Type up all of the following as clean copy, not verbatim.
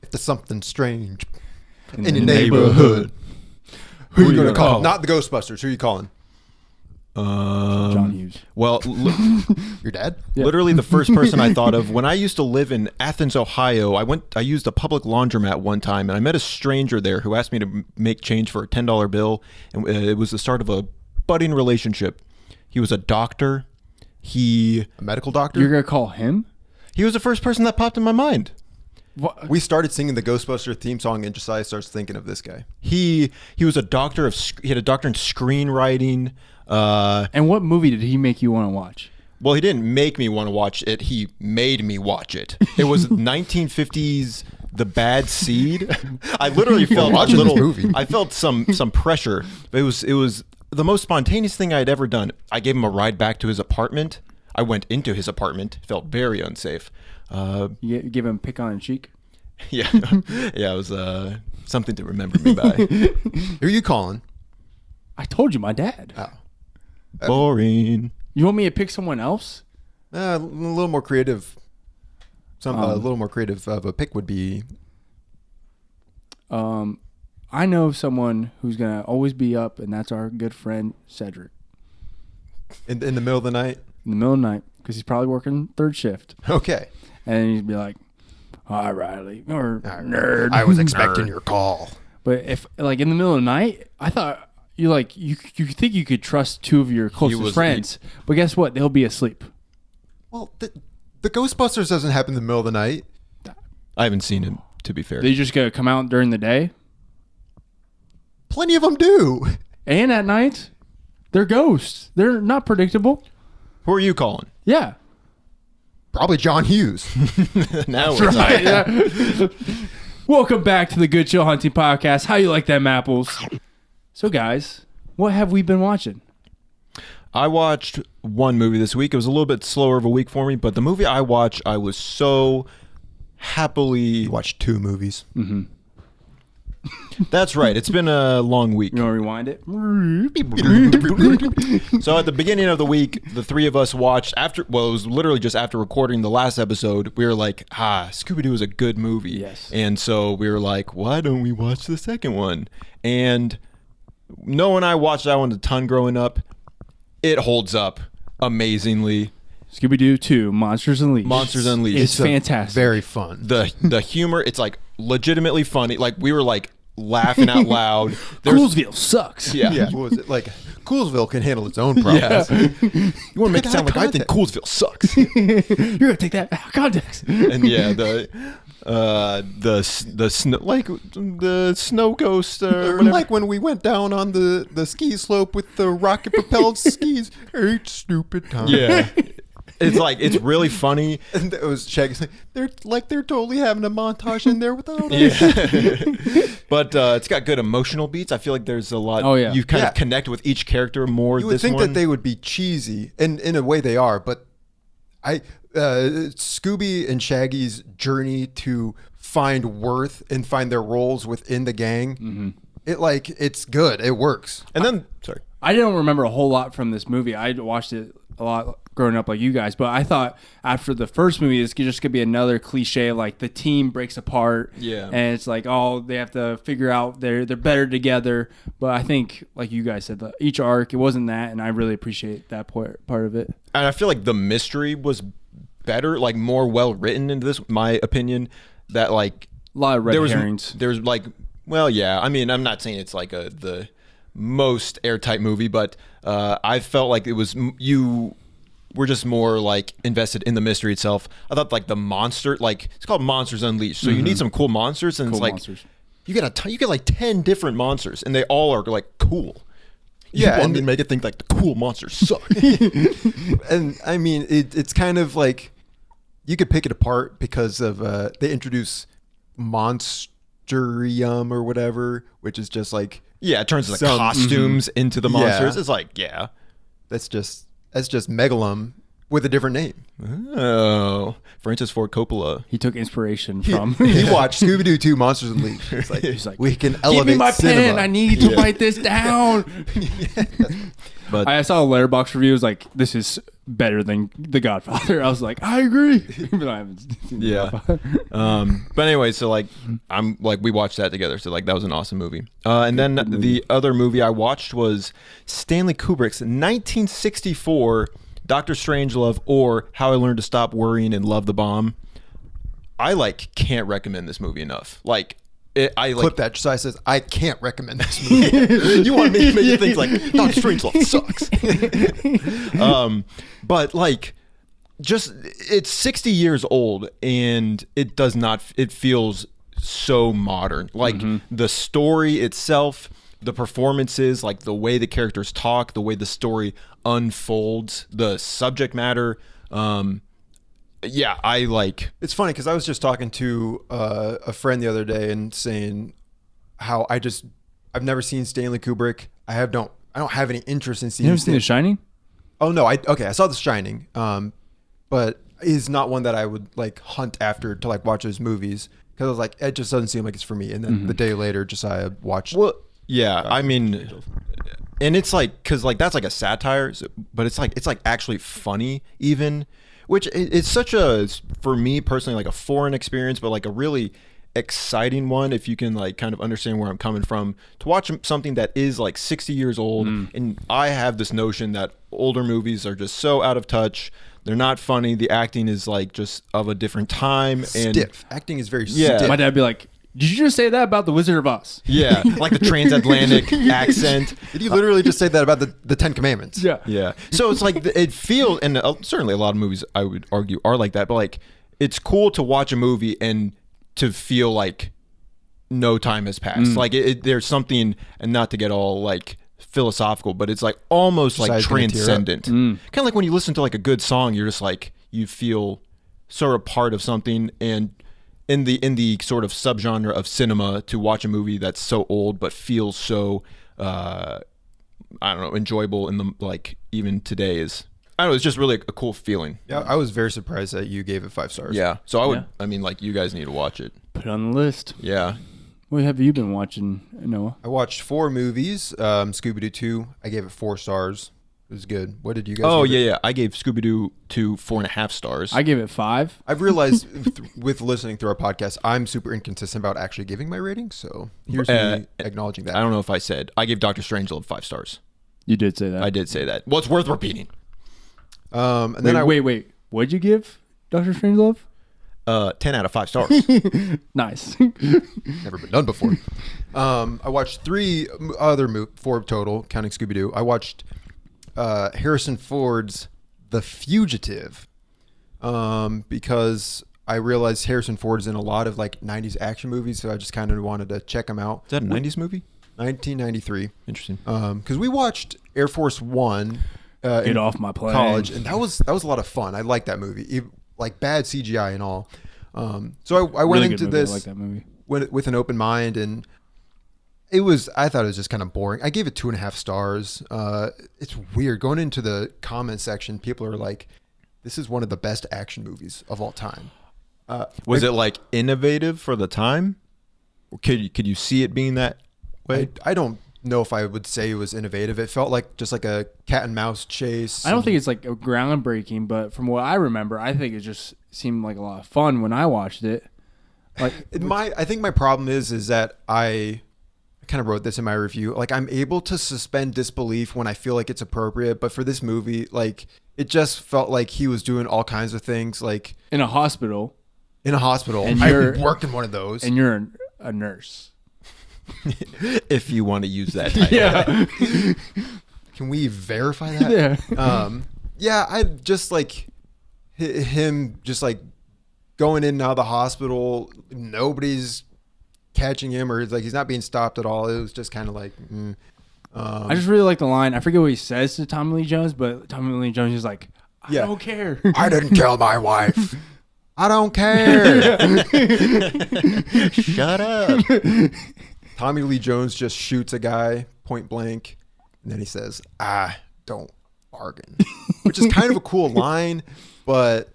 If there's something strange in your neighborhood, who are you going to call? Not the Ghostbusters. Who are you calling? John Hughes. Well, Your dad? Yeah. literally the first person I thought of when I used to live in Athens, Ohio. I used a public laundromat one time, and I met a stranger there who asked me to make change for a $10 bill, and it was the start of a budding relationship. He was a doctor. A medical doctor? You're gonna call him? He was the first person that popped in my mind. What? We started singing the Ghostbuster theme song, and Josiah starts thinking of this guy. He was a doctor he had a doctor in screenwriting. And what movie did he make you want to watch? Well, he didn't make me want to watch it. He made me watch it. It was 1950s The Bad Seed. I literally felt a little movie. I felt some pressure. But it was the most spontaneous thing I had ever done. I gave him a ride back to his apartment. I went into his apartment. Felt very unsafe. You give him a pick on the cheek? Yeah. Yeah, it was something to remember me by. Who are you calling? I told you, my dad. Oh. Boring. You want me to pick someone else? A little more creative. A little more creative of a pick would be. I know someone who's gonna always be up, and that's our good friend Cedric. In the middle of the night? In the middle of the night, because he's probably working third shift. Okay. And he'd be like, "Hi, Riley," or "Nerd." I was expecting your call. But if, like, in the middle of the night, I thought you think you could trust two of your closest friends, but guess what? They'll be asleep. Well, the Ghostbusters doesn't happen in the middle of the night. I haven't seen it, to be fair. They just gonna come out during the day, Plenty of them do. and at night, they're ghosts. They're not predictable. Who are you calling? Yeah. Probably John Hughes. Now we're talking. Yeah. Welcome back to the Good Chill Hunting Podcast. How you like them apples? So, guys, what have we been watching? I watched one movie this week. It was a little bit slower of a week for me, but the movie I watched, I was so happily... You watched 2 movies. Mm-hmm. That's right. It's been a long week. You want to rewind it? So at the beginning of the week, the three of us watched it was literally just after recording the last episode, we were like, Scooby-Doo is a good movie. Yes. And so we were like, why don't we watch the second one? And Noah and I watched that one a ton growing up. It holds up amazingly. Scooby-Doo 2, Monsters Unleashed. Monsters Unleashed. It's fantastic. Very fun. The humor, it's like legitimately funny. Like we were like laughing out loud. Coolsville sucks. Yeah. Yeah, what was it? Like, Coolsville can handle its own problems. Yeah. You want to make it sound like I think Coolsville sucks. You're going to take that out of context. And yeah, the snow, like the snow ghost or whatever. Like when we went down on the ski slope with the rocket propelled skis 8 stupid times. Yeah. It's really funny. And it was Shaggy saying, they're totally having a montage in there without us. Yeah. But it's got good emotional beats. I feel like there's a lot. Oh, yeah. You kind of connect with each character more. You would think that they would be cheesy, and in a way they are, but Scooby and Shaggy's journey to find worth and find their roles within the gang, it's good. It works. And then, sorry. I don't remember a whole lot from this movie. I watched it a lot growing up like you guys, but I thought after the first movie, it's just going to be another cliche, like the team breaks apart. Yeah. And it's like, they have to figure out they're better together. But I think, like you guys said, each arc, it wasn't that, and I really appreciate that part of it. And I feel like the mystery was better, like more well written in this, my opinion, that like a lot of red herrings. There's like, well, yeah, I mean, I'm not saying it's like the most airtight movie, but I felt like it was, you were just more like invested in the mystery itself. I thought like the monster, like it's called Monsters Unleashed, so you need some cool monsters, and Cool it's like monsters. you get like 10 different monsters, and they all are like cool. Yeah, You want and me to make it think like the cool monsters suck. And I mean, it's kind of like you could pick it apart because of they introduce Monsterium or whatever, which is just like Yeah, it turns the costumes into the monsters. Yeah. It's like, yeah. that's just Megalum with a different name. Oh, Francis Ford Coppola. He took inspiration from. He watched Scooby-Doo 2 Monsters Unleashed. He's like, we can elevate Give me my cinema. pen. I need to write this down. But I saw a Letterboxd review. It was like, this is better than The Godfather. I was like, I agree. But I haven't seen The Godfather. but anyway, so like we watched that together. So like that was an awesome movie. And then the other movie I watched was Stanley Kubrick's 1964 Dr. Strangelove, or How I Learned to Stop Worrying and Love the Bomb. I like can't recommend this movie enough. Like I like Clip that. Josiah says, I can't recommend this movie. you want me to make you think like Dr. Strangelove sucks. But like, just it's 60 years old and it does not. It feels so modern. Like the story itself, the performances, like the way the characters talk, the way the story unfolds, the subject matter. Yeah, I like. It's funny because I was just talking to a friend the other day and saying how I've never seen Stanley Kubrick. I don't have any interest in seeing. You ever seen The Shining? Oh no, I saw The Shining, but he's not one that I would like hunt after to like watch his movies because I was like, it just doesn't seem like it's for me. And then the day later, Josiah watched. Well, yeah, I mean, and it's like because like that's like a satire, but it's like actually funny even. Which it's such a, for me personally, like a foreign experience, but like a really exciting one if you can like kind of understand where I'm coming from, to watch something that is like 60 years old. And I have this notion that older movies are just so out of touch. They're not funny. The acting is like just of a different time. And stiff. Acting is very Yeah. stiff. My dad would be like, did you just say that about The Wizard of Oz? yeah, like the transatlantic accent. Did you literally just say that about the Ten Commandments? Yeah. Yeah. So it's like it feels, and certainly a lot of movies I would argue are like that, but like it's cool to watch a movie and to feel like no time has passed. Like there's something, and not to get all like philosophical, but it's like almost like Josiah's gonna tear up. transcendent. Kind of like when you listen to like a good song, you're just like, you feel sort of part of something. And in the sort of subgenre of cinema, to watch a movie that's so old but feels so I don't know, enjoyable in the like even today is, I don't know, it's just really a cool feeling. Yeah, I was very surprised that you gave it 5 stars. Yeah. So I would, Yeah. I mean, like, you guys need to watch it. Put it on the list. Yeah. What have you been watching, Noah? I watched 4 movies. Scooby-Doo 2, I gave it 4 stars. It was good. What did you guys Oh give it? yeah. I gave Scooby-Doo 2 4.5 stars. I gave it 5. I've realized with listening through our podcast, I'm super inconsistent about actually giving my rating. So here's me acknowledging that. I don't know if I said, I gave Dr. Strangelove 5 stars. You did say that. I did say that. Well, it's worth repeating. And then Wait. What'd you give Dr. Strangelove? 10 out of 5 stars. Nice. Never been done before. I watched 4 total, counting Scooby-Doo. I watched Harrison Ford's The Fugitive because I realized Harrison Ford's in a lot of like 90s action movies, so I just kind of wanted to check him out. Is that a 90s movie? 1993. Interesting. Because we watched Air Force One Get in off my plane. college, and that was a lot of fun. I liked that movie, like bad CGI and all. So I went Really into good movie. this I like that movie. with an open mind, and I thought it was just kind of boring. I gave it 2.5 stars. It's weird going into the comment section. People are like, "This is one of the best action movies of all time." Was it like innovative for the time? Or could you see it being that way? I don't know if I would say it was innovative. It felt like just like a cat and mouse chase. I don't think it's like a groundbreaking, but from what I remember, I think it just seemed like a lot of fun when I watched it. Like I think my problem is that I kind of wrote this in my review. Like, I'm able to suspend disbelief when I feel like it's appropriate, but for this movie, like, it just felt like he was doing all kinds of things, like in a hospital, in a hospital. And I you're- worked in one of those. and you're a nurse. If you want to use that title. Yeah. Can we verify that? Yeah. Yeah, I just like him just like going in and out of the hospital. Nobody's catching him, or like he's not being stopped at all. It was just kind of like, I just really like the line. I forget what he says to Tommy Lee Jones, but Tommy Lee Jones is like, I Yeah. don't care. I didn't kill my wife. I don't care. Shut up. Tommy Lee Jones just shoots a guy point blank, and then he says, "I don't bargain, which is kind of a cool line, but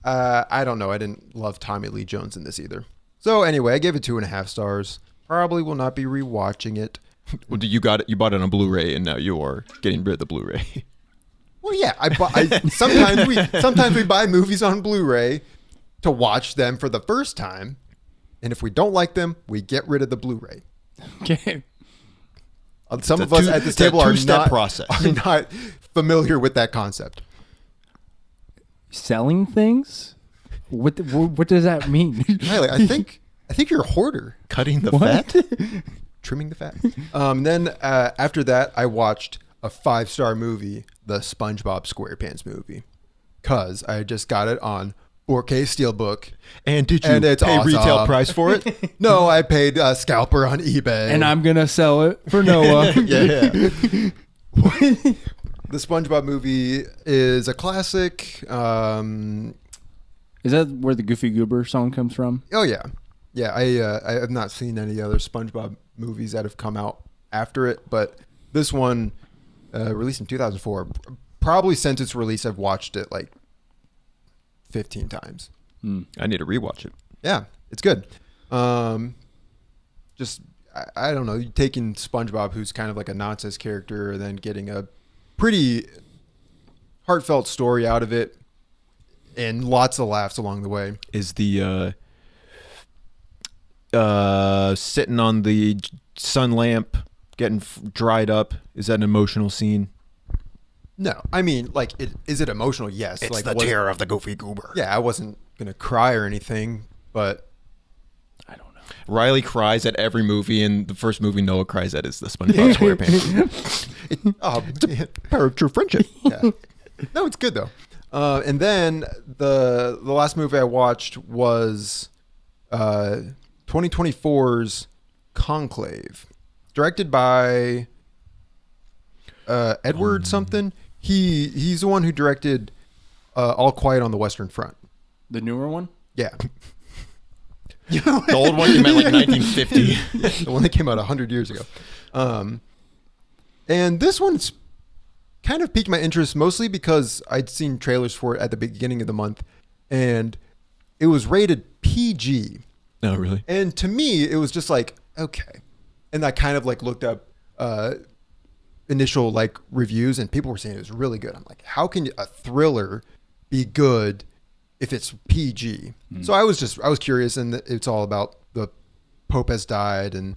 I don't know. I didn't love Tommy Lee Jones in this either. So anyway, I gave it 2.5 stars. Probably will not be rewatching it. Well, you bought it on Blu-ray, and now you are getting rid of the Blu-ray. Well, yeah, sometimes we buy movies on Blu-ray to watch them for the first time, and if we don't like them, we get rid of the Blu-ray. Okay. Some of us at this table are not familiar with that concept. Selling things? What does that mean? Riley, I think you're a hoarder. Cutting the fat? Trimming the fat. Then after that, I watched a 5-star movie, the SpongeBob SquarePants movie, because I just got it on 4K Steelbook. And did you pay awesome. retail price for it? No, I paid a scalper on eBay. And I'm going to sell it for Noah. Yeah. The SpongeBob movie is a classic. Is that where the Goofy Goober song comes from? Oh, yeah. Yeah, I have not seen any other SpongeBob movies that have come out after it, but this one, released in 2004, probably since its release, I've watched it like 15 times. I need to rewatch it. Yeah, it's good. Just, I don't know, taking SpongeBob, who's kind of like a nonsense character, and then getting a pretty heartfelt story out of it, and lots of laughs along the way. Is the sitting on the sun lamp getting dried up, is that an emotional scene? No, I mean, like, is it emotional? Yes. It's like, the tear of the Goofy Goober. Yeah, I wasn't gonna cry or anything, but I don't know. Riley cries at every movie, and the first movie Noah cries at is the SpongeBob SquarePants. it's a power of true friendship. Yeah. No, it's good though. And then the last movie I watched was 2024's Conclave, directed by Edward something. He's the one who directed All Quiet on the Western Front. The newer one? Yeah. The old one came out like 1950. The one that came out 100 years ago. And this one's kind of piqued my interest, mostly because I'd seen trailers for it at the beginning of the month, and it was rated PG. Oh, really? And to me, it was just like, okay. And I kind of like looked up initial like reviews, and people were saying it was really good. I'm like, how can a thriller be good if it's PG? So I was curious, and it's all about the Pope has died, and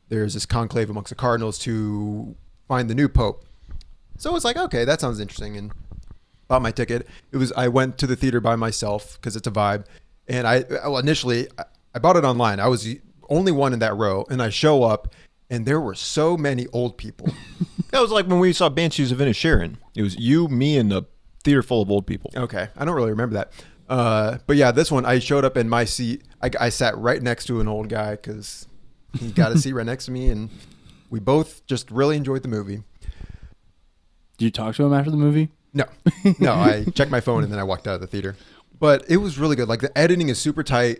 there's this conclave amongst the cardinals to find the new Pope. So it's like, okay, that sounds interesting, and bought my ticket. I went to the theater by myself because it's a vibe, and initially I bought it online. I was the only one in that row, and I show up, and there were so many old people. That was like when we saw Banshees of Inisherin. It was you, me, and a theater full of old people. Okay, I don't really remember that. But yeah, this one, I showed up in my seat. I sat right next to an old guy because he got a seat right next to me, and we both just really enjoyed the movie. Did you talk to him after the movie? No, I checked my phone and then I walked out of the theater. But it was really good. Like, the editing is super tight.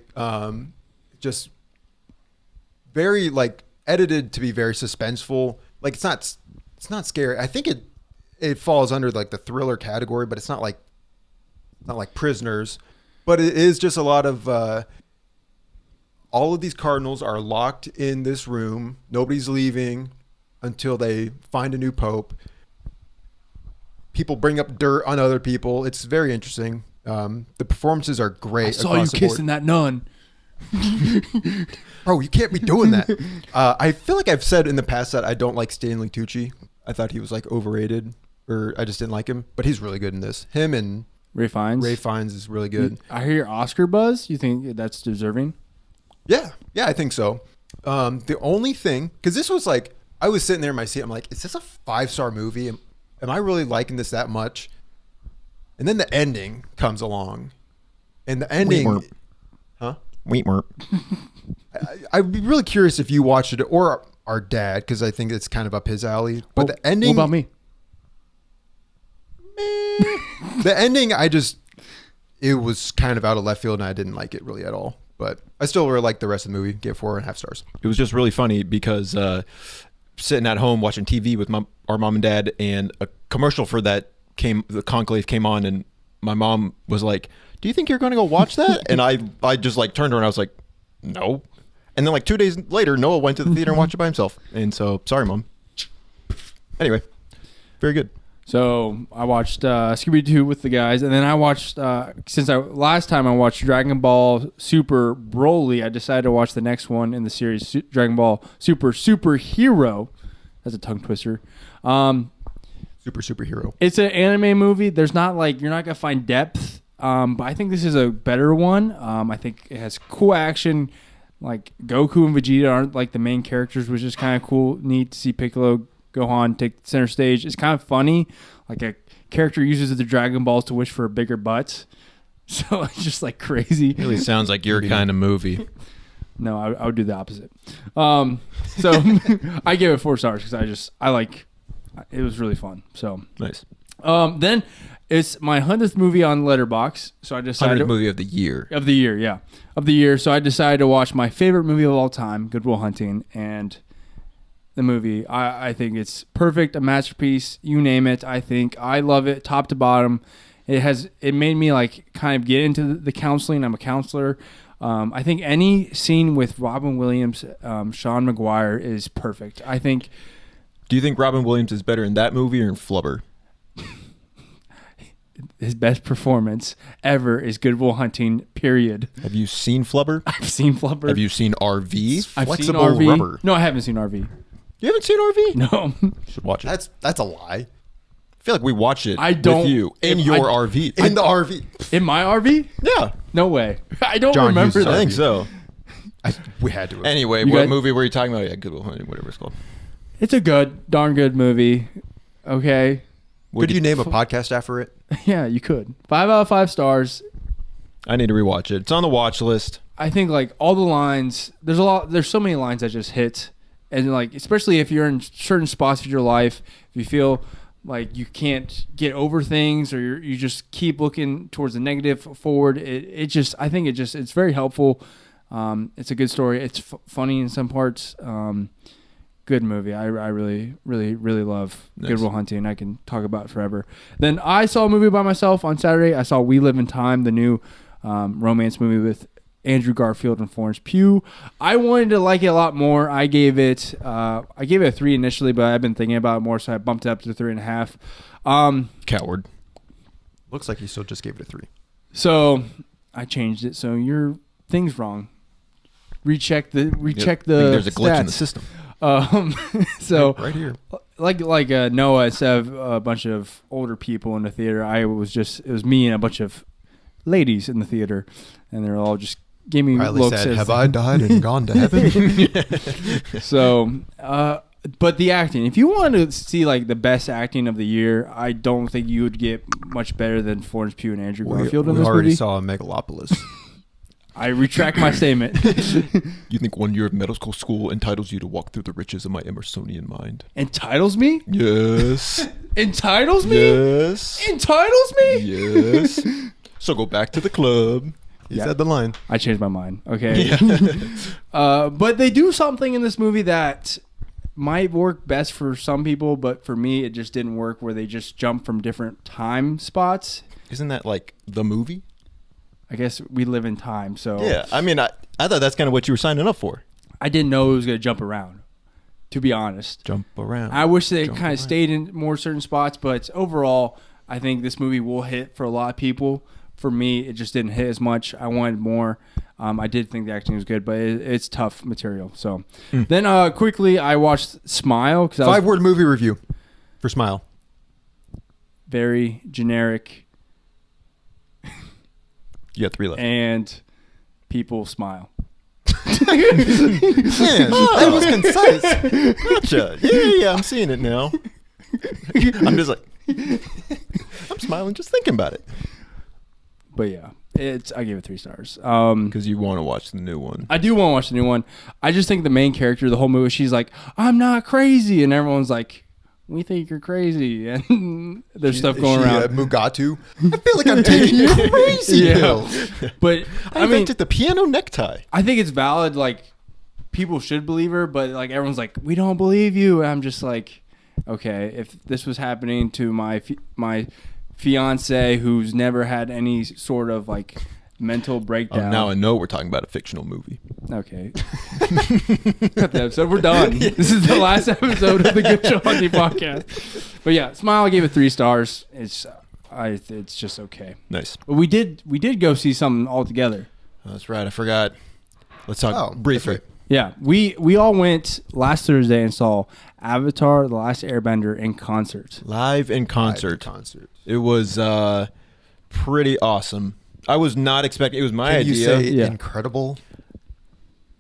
Just very like edited to be very suspenseful. Like, it's not scary. I think it falls under like the thriller category, but it's not like Prisoners. But it is just a lot of all of these cardinals are locked in this room. Nobody's leaving until they find a new pope. People bring up dirt on other people. It's very interesting. The performances are great. I saw you kissing that nun. Bro, you can't be doing that. I feel like I've said in the past that I don't like Stanley Tucci. I thought he was like overrated, or I just didn't like him. But he's really good in this. Him and Ray Fiennes. Ray Fiennes is really good. I hear your Oscar buzz. You think that's deserving? Yeah, I think so. The only thing, because this was like, I was sitting there in my seat. I'm like, is this a 5-star movie? Am I really liking this that much? And then the ending comes along, and the ending, I'd be really curious if you watched it, or our dad, because I think it's kind of up his alley. But the ending, what about me? The ending, it was kind of out of left field, and I didn't like it really at all. But I still really liked the rest of the movie. Gave 4.5 stars. It was just really funny because sitting at home watching TV with our mom and dad and a commercial for that the Conclave came on, and my mom was like, "Do you think you're going to go watch that?" And I just like turned to her and I was like, "No." And then like 2 days later, Noah went to the theater and watched it by himself. And so, sorry, Mom. Anyway, very good. So I watched Scooby-Doo with the guys, and then I watched last time I watched Dragon Ball Super Broly, I decided to watch the next one in the series, Dragon Ball Superhero. That's a tongue twister. Superhero. It's an anime movie. There's not like you're not gonna find depth, but I think this is a better one. I think it has cool action. Like Goku and Vegeta aren't like the main characters, which is kind of cool. Neat to see Piccolo, Gohan take center stage. It's kind of funny. Like a character uses the Dragon Balls to wish for a bigger butt. So it's just like crazy. It really sounds like your kind of movie. No, I would do the opposite. So I gave it 4 stars because it was really fun. So Nice. Then it's my 100th movie on Letterboxd. So I decided 100th movie of the year. Of the year. So I decided to watch my favorite movie of all time, Good Will Hunting, and the movie. I think it's perfect, a masterpiece. You name it. I love it, top to bottom. It made me like kind of get into the counseling. I'm a counselor. I think any scene with Robin Williams, Sean McGuire is perfect. Do you think Robin Williams is better in that movie or in Flubber? His best performance ever is Good Will Hunting, period. Have you seen Flubber? I've seen Flubber. Have you seen RV? I've Flexible seen RV. rubber. No, I haven't seen RV. You haven't seen RV? No. You should watch it. That's a lie. I feel like we watched it with you in your RV. In the RV. In my RV? Yeah. No way. I don't John remember uses that. I think so. We had to. Anyway, You what guys- movie were you talking about? Yeah, Good Will Hunting, whatever it's called. It's a darn good movie. Okay. Could you name a podcast after it? Yeah, you could. 5 out of 5 stars. I need to rewatch it. It's on the watch list. I think like all the lines, there's so many lines that just hit. And like, especially if you're in certain spots of your life, if you feel like you can't get over things or you just keep looking towards the negative forward, it's very helpful. It's a good story. It's funny in some parts. Good movie. I really, really, really love Nice. Good Will Hunting. I can talk about it forever. Then I saw a movie by myself on Saturday. I saw We Live in Time, the new romance movie with Andrew Garfield and Florence Pugh. I wanted to like it a lot more. I gave it a 3 initially, but I've been thinking about it more, so I bumped it up to 3.5. Coward. Looks like you still just gave it a 3. So I changed it. So your thing's wrong. Recheck the I think there's a glitch in the stats. system. So Right here. like Noah, instead of a bunch of older people in the theater, it was me and a bunch of ladies in the theater, and they're all just gave me Riley looks. said, as- "Have I died and gone to heaven?" So, but the acting, if you want to see like the best acting of the year, I don't think you would get much better than Florence Pugh and Andrew Garfield in we this already movie. saw Megalopolis. I retract my statement. You think 1 year of medical school entitles you to walk through the riches of my Emersonian mind? Entitles me? Yes. Entitles me? Yes. Entitles me? Yes. So go back to the club. He Yeah. said the line. I changed my mind. Okay. But they do something in this movie that might work best for some people, but for me, it just didn't work, where they just jump from different time spots. Isn't that like the movie? I guess we live in time, so Yeah. I mean, I thought that's kind of what you were signing up for. I didn't know it was going to jump around, to be honest. Jump around. I wish they Jump kind around. of stayed in more certain spots, but overall, I think this movie will hit for a lot of people. For me, it just didn't hit as much. I wanted more. I did think the acting was good, but it's tough material. So then quickly, I watched Smile, because I was 5-word movie review for Smile. very generic, You got 3 left. and people smile. Man, that was concise. Gotcha. Yeah, I'm seeing it now. I'm just like, I'm smiling just thinking about it. But yeah, I gave it 3 stars. Because you want to watch the new one. I do want to watch the new one. I just think the main character, the whole movie, she's like, "I'm not crazy," and everyone's like, "We think you're crazy," and there's stuff going around. Mugatu. I feel like I'm taking crazy Yeah. pills. But I I mean, invented the piano necktie. I think it's valid. Like, people should believe her, but like everyone's like, "We don't believe you," and I'm just like, okay, if this was happening to my fiance who's never had any sort of like mental breakdown. Now I know we're talking about a fictional movie. Okay. Cut the episode. We're done. This is the last episode of the Good Show Hunting podcast. But yeah, Smile, I gave it 3 stars. It's just okay. Nice. But we did go see something all together. That's right. I forgot. Let's talk briefly. Right. Yeah, we all went last Thursday and saw Avatar: The Last Airbender in concert. Live in concert. It was pretty awesome. I was not expecting. It was my idea. You say incredible?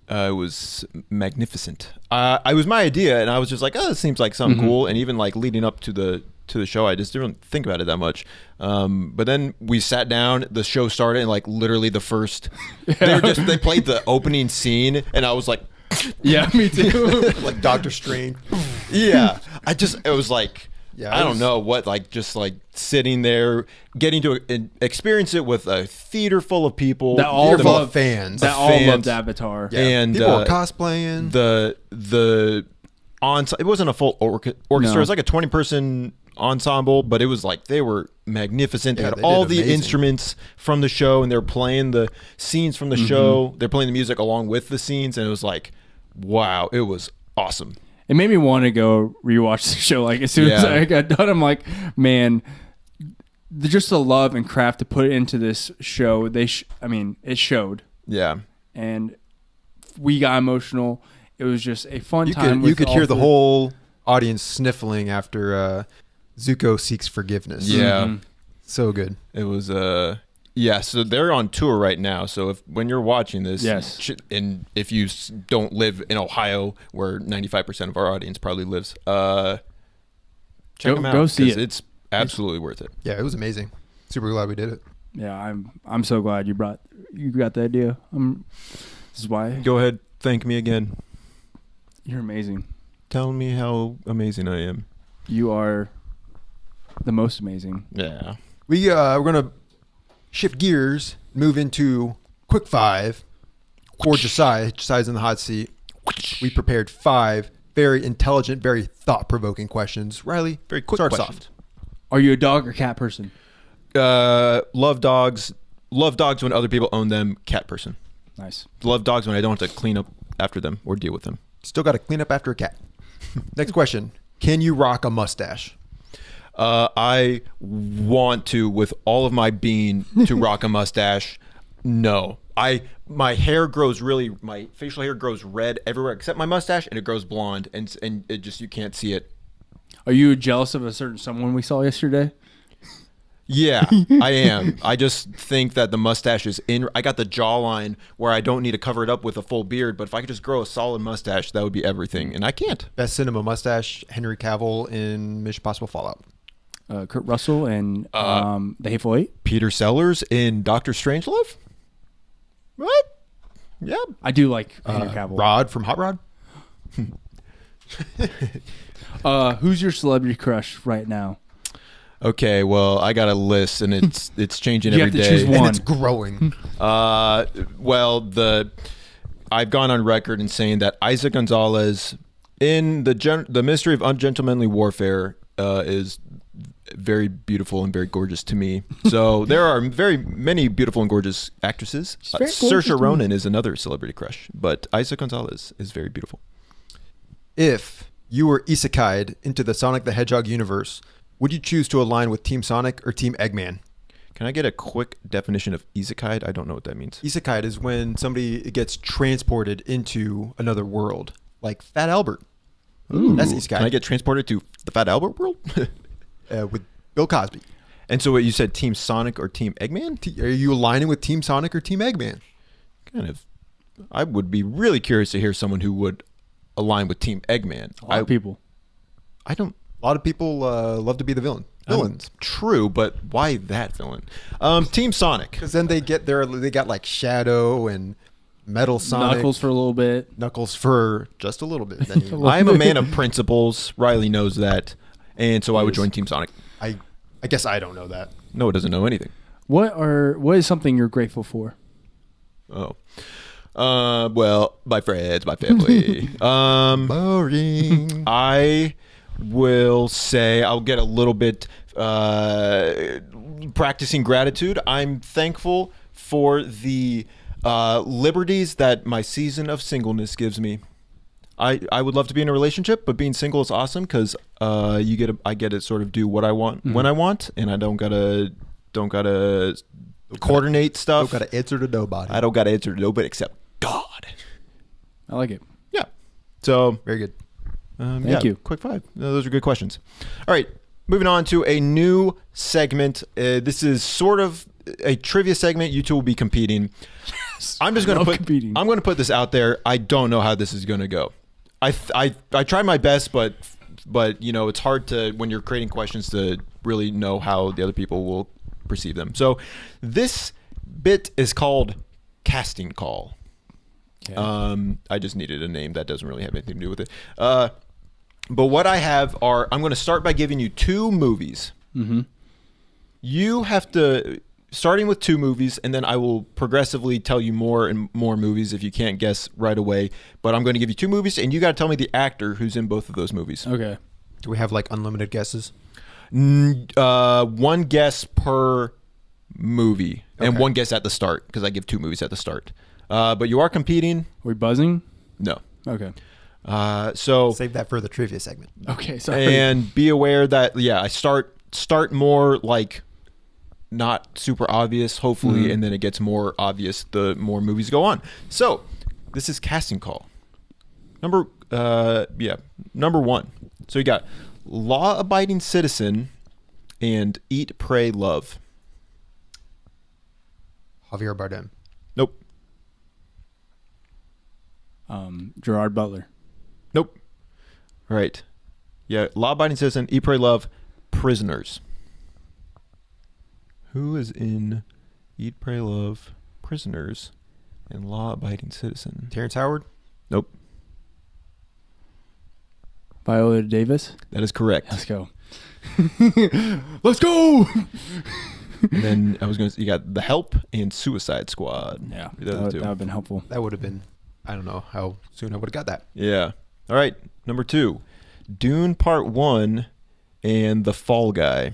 It was magnificent. It was my idea, and I was just like, "Oh, this seems like something cool." And even like leading up to the show, I just didn't think about it that much. But then we sat down. The show started, and like literally the first, they played the opening scene, and I was like, "Yeah, me too." Like Doctor Strange. Yeah, it was like. Yeah, I don't know what, like, just like sitting there, getting to experience it with a theater full of people that all loved fans, that all loved Avatar, and people were cosplaying. The ensemble, it wasn't a full orchestra; no. It was like a 20-person ensemble, but it was like they were magnificent. They had all the instruments from the show, and they were playing the scenes from the show. They're playing the music along with the scenes, and it was like, wow, it was awesome. It made me want to go rewatch the show. Like as soon as I got done, I'm like, man, just the love and craft to put into this show. It showed. Yeah. And we got emotional. It was just a fun time. You could hear the whole audience sniffling after Zuko seeks forgiveness. Yeah. So good. It was so they're on tour right now. So when you're watching this, and if you don't live in Ohio, where 95% of our audience probably lives, check them out. Go see it. It's absolutely worth it. Yeah, it was amazing. Super glad we did it. Yeah, I'm so glad you got the idea. This is why. Go ahead, thank me again. You're amazing. Tell me how amazing I am. You are the most amazing. Yeah. We're gonna shift gears, move into quick 5 for Josiah. Josiah's in the hot seat. We prepared 5 very intelligent, very thought-provoking questions. Riley, very quick start questions. soft. Are you a dog or cat person? Love dogs. Love dogs when other people own them. Cat person. Nice. Love dogs when I don't have to clean up after them or deal with them. Still got to clean up after a cat. Next question. Can you rock a mustache? I want to, with all of my being, to rock a mustache. No. My facial hair grows red everywhere except my mustache, and it grows blonde, and it just, you can't see it. Are you jealous of a certain someone we saw yesterday? Yeah, I am. I just think that the mustache is I got the jawline where I don't need to cover it up with a full beard, but if I could just grow a solid mustache, that would be everything, and I can't. Best cinema mustache, Henry Cavill in Mission Impossible Fallout. Kurt Russell and The Hateful Eight. Peter Sellers in Doctor Strangelove. What? Yeah. I do like Henry Cavill. Rod from Hot Rod. Who's your celebrity crush right now? Okay, well, I got a list, and it's changing every day. You have to choose one. And it's growing. I've gone on record in saying that Isaac Gonzalez in the Mystery of Ungentlemanly Warfare is very beautiful and very gorgeous to me. So there are very many beautiful and gorgeous actresses. Saoirse Ronan is another celebrity crush, but Isaac Gonzalez is very beautiful. If you were isekai'd into the Sonic the Hedgehog universe, would you choose to align with Team Sonic or Team Eggman? Can I get a quick definition of isekai'd? I don't know what that means. Isekai'd is when somebody gets transported into another world, like Fat Albert. Ooh. That's isekai'd. Can I get transported to the Fat Albert world? With Bill Cosby. And so what you said, Team Sonic or Team Eggman? Are you aligning with Team Sonic or Team Eggman? Kind of. I would be really curious to hear someone who would align with Team Eggman. A lot of people. I don't. A lot of people love to be the villains. True, but why that villain? Team Sonic. Because then they got like Shadow and Metal Sonic. Knuckles for a little bit. Knuckles for just a little bit. I'm a man of principles. Riley knows that. And so I would join Team Sonic. I guess I don't know that. Noah doesn't know anything. What is something you're grateful for? Oh. Well, my friends, my family. Boring. I will say I'll get a little bit practicing gratitude. I'm thankful for the liberties that my season of singleness gives me. I would love to be in a relationship, but being single is awesome because I get to sort of do what I want when I want, and I don't gotta coordinate stuff. Don't gotta answer to nobody. I don't gotta answer to nobody except God. I like it. Yeah. So Very good. Thank you. Quick five. Those are good questions. All right. Moving on to a new segment. This is sort of a trivia segment. You two will be competing. I'm just going to competing. I'm going to put this out there. I don't know how this is going to go. I try my best, but you know, it's hard to, when you're creating questions, to really know how the other people will perceive them. So this bit is called casting call. Okay. I just needed a name that doesn't really have anything to do with it. But what I have are, I'm going to start by giving you 2 movies. Mm-hmm. You have to, starting with 2 movies, and then I will progressively tell you more and more movies if you can't guess right away. But I'm going to give you 2 movies, and you got to tell me the actor who's in both of those movies. Okay. Do we have like unlimited guesses? 1 guess per movie, and Okay. 1 guess at the start, because I give 2 movies at the start. But you are competing. Are we buzzing? No. Okay. So Save that for the trivia segment. Okay. Sorry. and be aware that I start more like not super obvious, hopefully, and then it gets more obvious the more movies go on. So this is casting call. Number 1. So you got Law Abiding Citizen and Eat, Pray, Love. Javier Bardem. Nope. Gerard Butler. Nope. All right. Yeah, Law Abiding Citizen, Eat, Pray, Love, Prisoners. Who is in Eat, Pray, Love, Prisoners, and Law Abiding Citizen? Terrence Howard. Nope. Viola Davis. That is correct. Let's go. Let's go. And then you got The Help and Suicide Squad. Yeah, The other that would two. have been helpful. That would have been, I don't know how soon I would have got that. Yeah. All right. Number 2, Dune Part 1 and The Fall Guy.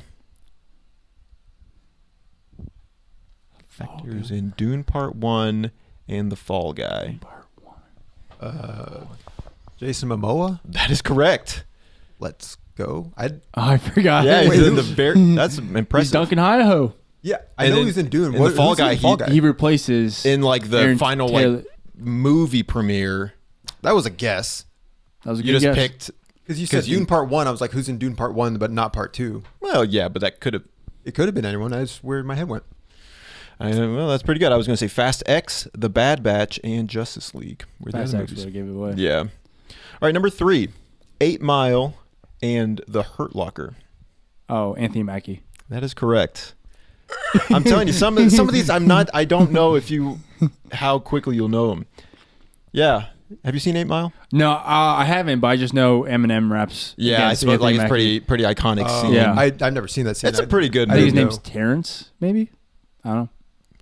Factors in Dune Part 1 and The Fall Guy. Jason Momoa. That is correct. Let's go. I forgot. Yeah, Wait, he's in who? the very. That's impressive. He's Duncan Idaho. Yeah, I And know then he's in Dune. in The Fall who's Guy, in Fall Guy? He replaces in like the Aaron final Taylor. like movie premiere. That was a guess. That was a You good just guess. picked. Because you said Dune Part 1. I was like, who's in Dune Part 1, but not Part 2? Well, yeah, but that could have. It could have been anyone. That's where my head went. Well, that's pretty good. I was going to say Fast X, The Bad Batch, and Justice League. Were the Fast other X movies. would have gave it away. Yeah. All right, number 3, 8 Mile and The Hurt Locker. Oh, Anthony Mackie. That is correct. I'm telling you, some of these I don't know how quickly you'll know them. Yeah. Have you seen 8 Mile? No, I haven't, but I just know Eminem raps. Yeah, I suppose like it's pretty iconic scene. Yeah. I've never seen that scene. It's a pretty good I think his movie. name's Terrence, maybe? I don't know.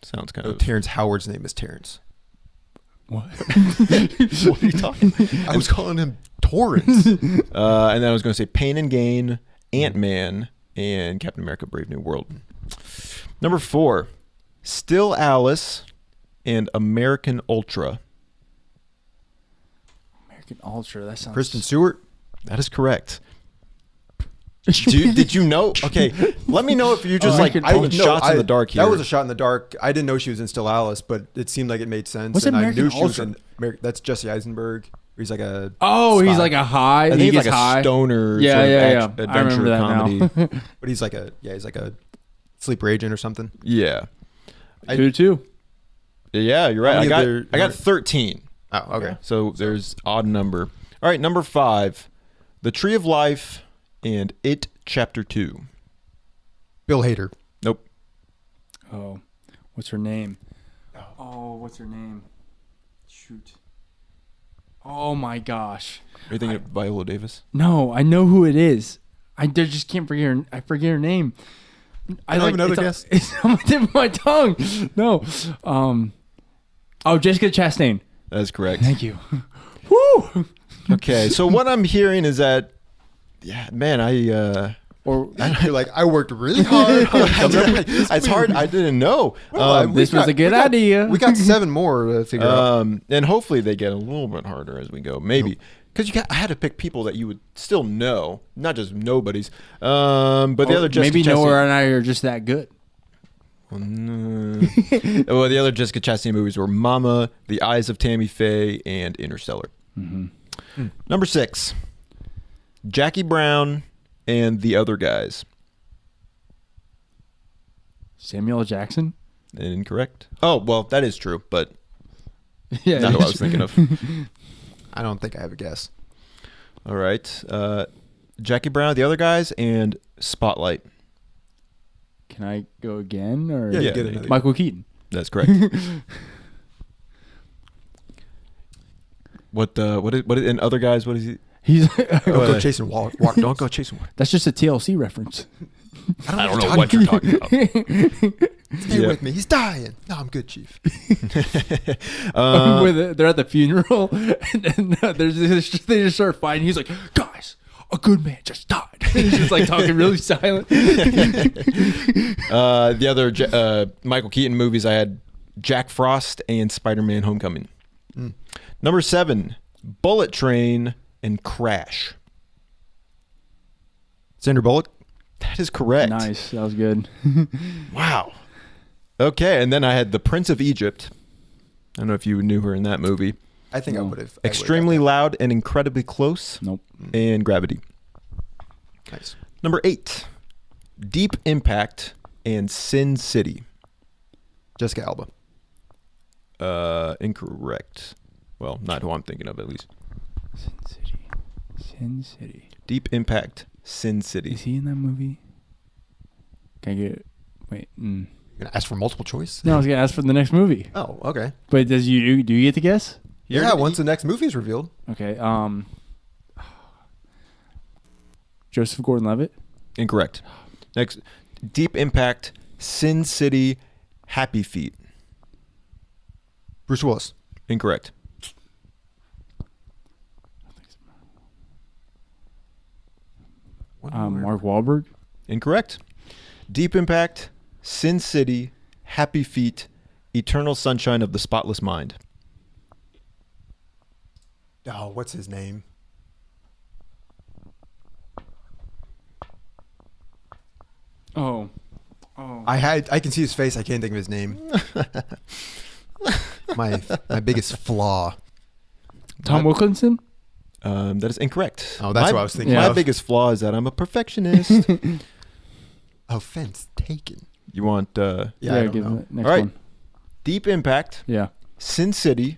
Sounds kind Oh, of. Terrence Howard's name is Terrence. What? What are you talking? I was calling him Torrance. And then I was going to say Pain and Gain, Ant-Man, and Captain America: Brave New World. Number 4, Still Alice and American Ultra. American Ultra. That sounds. Kristen Stewart. That is correct. Did you know? Okay, let me know if you're just like American pulling shots in the dark here. That was a shot in the dark. I didn't know she was in Still Alice, but it seemed like it made sense. What's and American I knew she was Ultra? in. That's Jesse Eisenberg. He's like a. Oh, he's spy. like a high. I think he he's gets like a high. stoner Yeah, sort of yeah. adventure I remember that comedy. now. But he's like a sleeper agent or something. Yeah. I- 2-2. Yeah, you're right. How I many got of their- 13. Oh, okay. So there's odd number. All right, number 5, The Tree of Life and It Chapter 2. Bill Hader. Nope. Oh, what's her name? Oh, what's her name? Shoot. Oh my gosh. Are you thinking of Viola Davis? No, I know who it is. I just can't forget her. I forget her name. I have another it's guess. It's on the tip of my tongue. No. Oh, Jessica Chastain. That is correct. Thank you. Woo. Okay, so what I'm hearing is that Yeah, man, Or You're like, I worked really hard. on coming up with this it's hard. I didn't know. this was a good idea. We got 7 more to figure out. And hopefully they get a little bit harder as we go. Maybe because I had to pick people that you would still know, not just nobodies. But the other Jessica maybe Chastain, Noah and I are just that good. Well, the other Jessica Chastain movies were Mama, The Eyes of Tammy Faye, and Interstellar. Number 6, Jackie Brown and The Other Guys. Samuel L. Jackson. Incorrect. Oh, well, that is true, but Yeah, not who I was thinking of. I don't think I have a guess. All right. Jackie Brown, The Other Guys, and Spotlight. Can I go again or Yeah, Yeah. get another. Michael Keaton? That's correct. What in Other Guys, what is he? He's Don't go chasing walk. Don't go chasing walk. that's just a TLC reference. I don't know what you're talking about. Stay Yeah. with me. He's dying. No, I'm good, Chief. Where they're at the funeral and then they just start fighting. He's like, guys, a good man just died. He's just like talking really silent. The other Michael Keaton movies, I had Jack Frost and Spider-Man: Homecoming. Number 7, Bullet Train and Crash. Sandra Bullock. That is correct. Nice, that was good. Wow. Okay, and then I had The Prince of Egypt. I don't know if you knew her in that movie. I think I No. would have. Extremely Loud and Incredibly Close. Nope. And Gravity. Nice. Number 8, Deep Impact and Sin City. Jessica Alba. Incorrect. Well, not who I'm thinking of, at least. Sin City. Deep Impact, Sin City. Is he in that movie? Can I get? Wait. You're gonna ask for multiple choice? No, I was gonna ask for the next movie. Oh, okay. But do you get to guess? Yeah, once the next movie is revealed. Okay. Joseph Gordon-Levitt. Incorrect. Next, Deep Impact, Sin City, Happy Feet. Bruce Willis. Incorrect. Mark Wahlberg. Incorrect. Deep Impact, Sin City, Happy Feet, Eternal Sunshine of the Spotless Mind. Oh, what's his name? Oh. I can see his face. I can't think of his name. my biggest flaw. Tom Wilkinson. That is incorrect. Oh, that's what I was thinking My of. biggest flaw is that I'm a perfectionist. Offense taken. You want Yeah, I don't give know. it next All right. one. Deep Impact, Yeah. Sin City,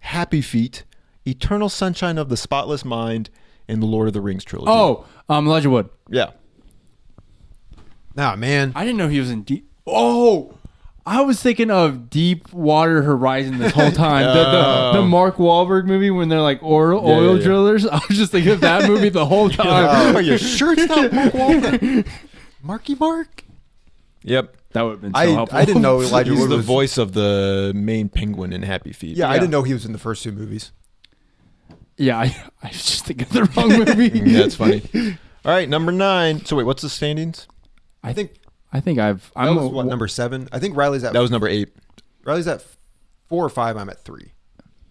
Happy Feet, Eternal Sunshine of the Spotless Mind, and the Lord of the Rings trilogy. Oh, Elijah Wood. Yeah. Nah, man. I didn't know he was in Deep. Oh, I was thinking of Deep Water Horizon this whole time. The Mark Wahlberg movie when they're like oil yeah. drillers. I was just thinking of that movie the whole time. Are you sure it's not Mark Wahlberg? Marky Mark? Yep. That would have been so helpful. I didn't know Elijah He's Wood the was voice of the main penguin in Happy Feet. Yeah, I Yeah. didn't know he was in the first 2 movies. Yeah, I was just thinking of the wrong movie. Yeah, that's funny. All right, number 9. So wait, what's the standings? I think I'm that was what, number 7? I think Riley's at That was number 8. Riley's at 4 or 5. I'm at 3.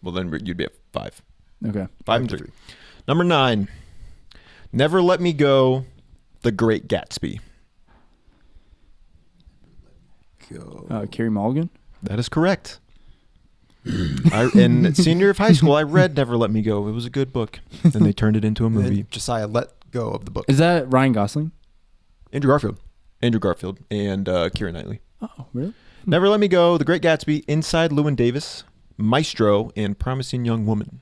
Well, then you'd be at 5. Okay. 5 and 3. Number 9. Never Let Me Go, The Great Gatsby. Go. Carey Mulligan. That is correct. In senior year of high school, I read Never Let Me Go. It was a good book. Then they turned it into a And movie. then Josiah let go of the book. Is that Ryan Gosling? Andrew Garfield. Andrew Garfield and Keira Knightley. Oh, really? Never Let Me Go, The Great Gatsby, Inside Llewyn Davis, Maestro, and Promising Young Woman.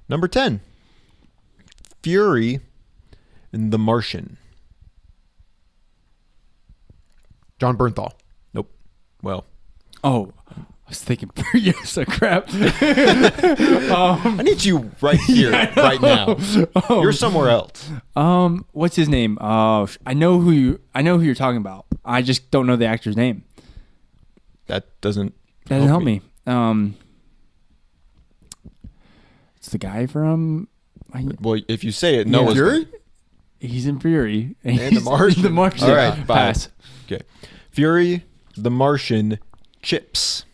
Number 10. Fury and The Martian. John Bernthal. Nope. Well, Oh, I was thinking yes, crap. I need you right here, right now. You're somewhere else. What's his name? I know who you're talking about. I just don't know the actor's name. That doesn't Help me. It's the guy from Well, if you say it, Noah's Fury? He's in Fury. And he's The Martian. The Martian. All right, pass. Okay. Fury, The Martian, Chips.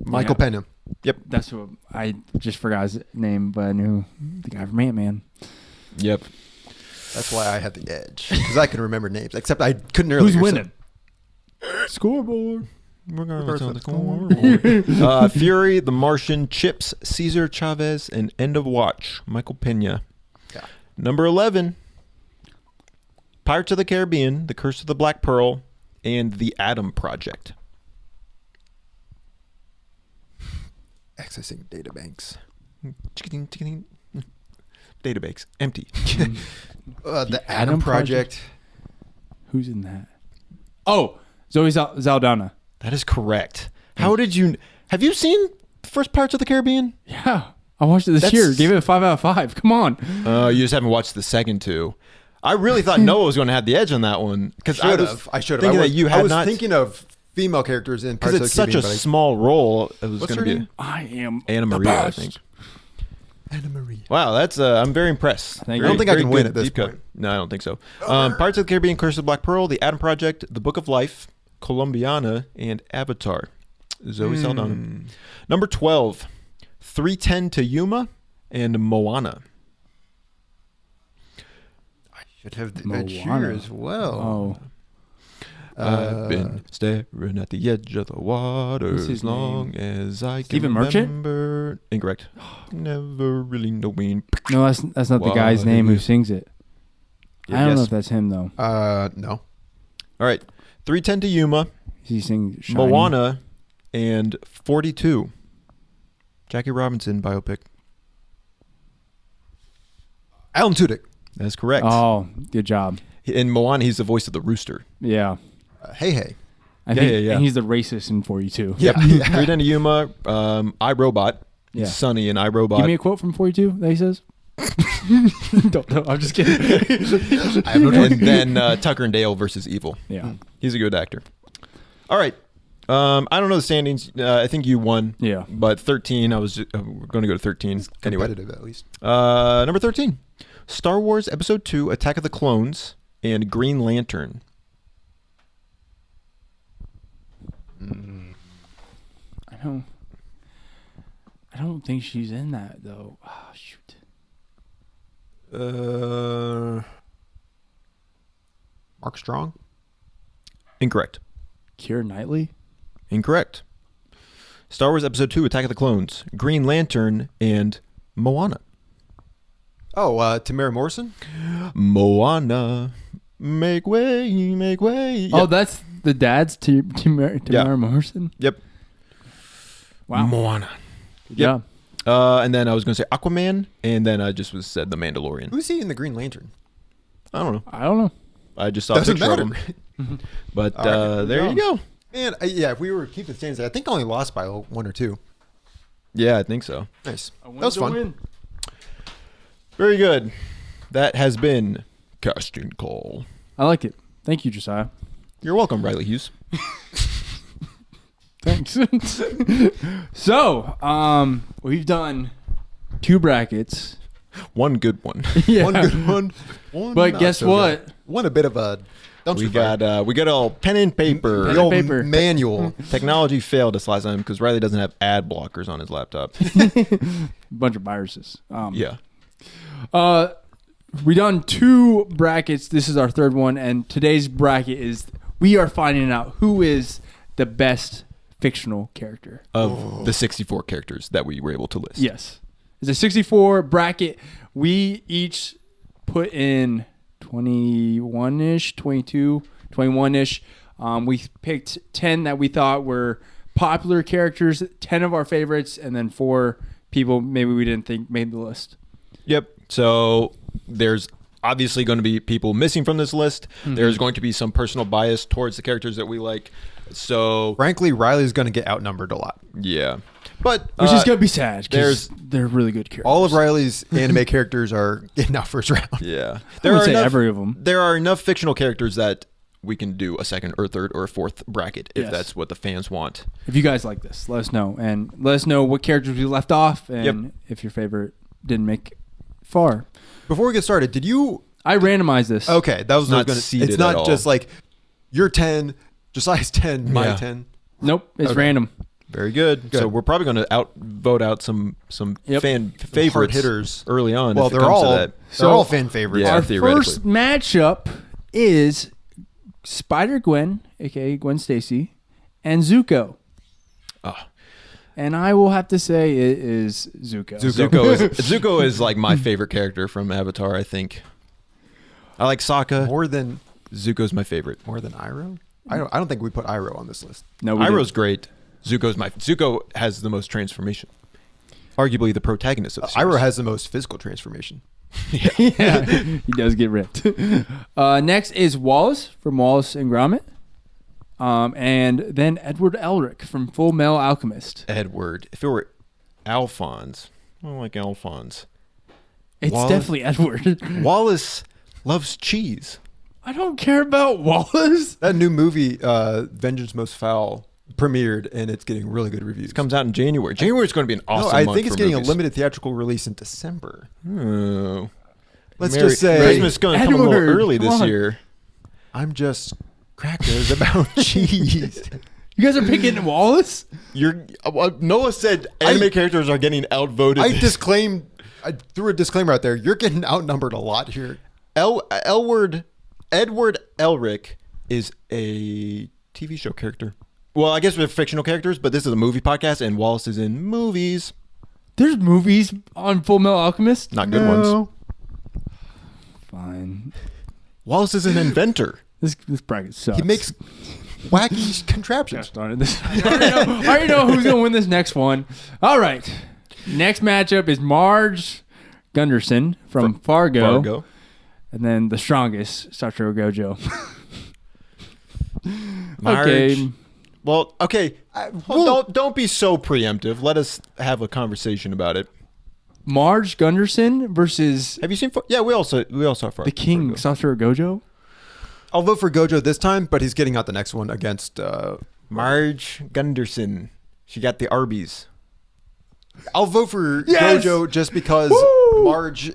Michael Pena. Yep. That's what I just forgot his name, but I knew the guy from Ant-Man. Yep. That's why I had the edge. Because I can remember names. Except I couldn't earlier. Who's so- winning? Scoreboard. We're going Reverse to the scoreboard. Fury, The Martian, Chips, Cesar Chavez, and End of Watch, Michael Pena. Yeah. Number 11, Pirates of the Caribbean, The Curse of the Black Pearl, and The Adam Project. Accessing databanks. Database empty. The Adam Project. Who's in that? Oh, Zoe Saldana. That is correct. How did you... Have you seen the first Pirates of the Caribbean? Yeah. I watched it this year. Gave it a 5 out of 5. Come on. You just haven't watched the second two. I really thought Noah was going to have the edge on that one. Because I should have. Thinking that you had I was not... thinking of female characters in Because Pirates it's of the such a Caribbean, small role. It was What's going to her be name? I am Anna the Maria, I best. think. Anna Maria. Wow, that's I'm very impressed. Thank I don't you. think I Very can win good at this deep cut. point. No, I don't think so. Pirates of the Caribbean, Curse of the Black Pearl, The Adam Project, The Book of Life, Columbiana, and Avatar. Zoe Saldana. Number 12, 310 to Yuma and Moana. I should have the edge here Moana. as well. Oh. I've been staring at the edge of the water What's his as long as I can Stephen Merchant? remember. Incorrect. Never really knowing. No, that's not the guy's name who sings it. I don't know if that's him, though. No. All right. 310 to Yuma, He sings Shiny. Moana, and 42. Jackie Robinson biopic. Alan Tudyk. That's correct. Oh, good job. In Moana, he's the voice of the rooster. Yeah. Hey. I think yeah. And he's the racist in 42. Yep. Yeah. 310 to Yuma, iRobot. Yeah. Sonny in iRobot. Give me a quote from 42 that he says. Don't know. I'm just kidding. I have no choice. And then Tucker and Dale versus Evil. Yeah. He's a good actor. All right. I don't know the standings. I think you won. Yeah. But 13, I was we're going to go to 13. Anyway. Competitive, at least. Number 13. Star Wars Episode 2, Attack of the Clones, and Green Lantern. I don't think she's in that, though. Oh, shoot. Mark Strong. Incorrect. Keira Knightley? Incorrect. Star Wars Episode 2, Attack of the Clones, Green Lantern, and Moana. Oh, Tamara Morrison. Moana. Make way, make way. Oh, Yep. that's the dad's Tamara Morrison? Yep. Wow. Moana. Yeah. And then I was going to say Aquaman, and then I just said The Mandalorian. Who's he in the Green Lantern? I don't know. I don't know. I just saw a Doesn't picture matter. of him. But All right, there you go. Man, yeah, if we were keeping standings, I think I only lost by one or two. Yeah, I think so. Nice. That was fun. Very good. That has been Casting Call. I like it. Thank you, Josiah. You're welcome, Riley Hughes. Thanks. So, we've done 2 brackets. One good one. Yeah. One good one. One But not guess so what? good. One a bit of a dumpster We fire. got all pen and paper. Pen the old paper. manual. Technology failed us last time because Riley doesn't have ad blockers on his laptop. Bunch of viruses. Yeah. We done 2 brackets. This is our third one, and today's bracket is we are finding out who is the best fictional character. Of the 64 characters that we were able to list. Yes. It's a 64 bracket. We each put in 21-ish, 22, 21-ish. We picked 10 that we thought were popular characters, 10 of our favorites, and then 4 people maybe we didn't think made the list. Yep. So there's obviously going to be people missing from this list. Mm-hmm. There's going to be some personal bias towards the characters that we like. So Frankly, Riley's going to get outnumbered a lot. yeah, but Which is going to be sad because there's- they're really good characters. All of Riley's anime characters are getting out first round. yeah, I would say every of them. There are enough fictional characters that we can do a second or third or fourth bracket if Yes. that's what the fans want. If you guys like this, let us know. And let us know what characters we left off and Yep. if your favorite didn't make far. Before we get started, did you? I randomized this. Okay, that was Not not seeded It's at not all. just like you're 10, Josiah's 10, my Yeah. 10. Nope, it's Okay. random. Very good. Good. So we're probably going to vote out some Yep. fan Hard favorites hitters. early on. Well, if it they're comes to all that. they're all fan favorites. Yeah. Our theoretically. first matchup is Spider-Gwen, aka Gwen Stacy, and Zuko. Oh. And I will have to say it is Zuko. Zuko is like my favorite character from Avatar. I think. I like Sokka. More than Zuko's my favorite. Iroh. I don't think we put Iroh on this list. No, we Iroh's didn't. great. Zuko has the most transformation. Arguably the protagonist of the Iroh series. has the most physical transformation. Yeah, he does get ripped. Next is Wallace from Wallace and Gromit. And then Edward Elric from Full Metal Alchemist. Edward. If it were Alphonse, I don't like Alphonse. It's Wallace? definitely Edward. Wallace loves cheese. I don't care about Wallace. That new movie, Vengeance Most Foul, premiered and it's getting really good reviews. It comes out in January. January is going to be an awesome I month think it's for getting movies. a limited theatrical release in December. Oh. Let's just say Christmas is going to come a little Edward, early come this on. year. I'm just crackers about cheese. You guys are picking Wallace? Noah said anime characters are getting outvoted. I threw a disclaimer out there. You're getting outnumbered a lot here. Edward Elric is a TV show character. Well, I guess they're fictional characters, but this is a movie podcast, and Wallace is in movies. There's movies on Full Metal Alchemist? Not good ones. Fine. Wallace is an inventor. This bracket sucks. He makes wacky contraptions. started this. I already know who's going to win this next one. All right. Next matchup is Marge Gunderson from Fargo. And then the strongest, Satoru Gojo. Marge. Okay. Well, okay. Don't be so preemptive. Let us have a conversation about it. Marge Gunderson versus Have you seen? Yeah, we all saw Fargo. the king, Satoru Gojo. I'll vote for Gojo this time, but he's getting out the next one against. Marge Gunderson. She got the Arby's. I'll vote for Yes! Gojo just because Woo! Marge.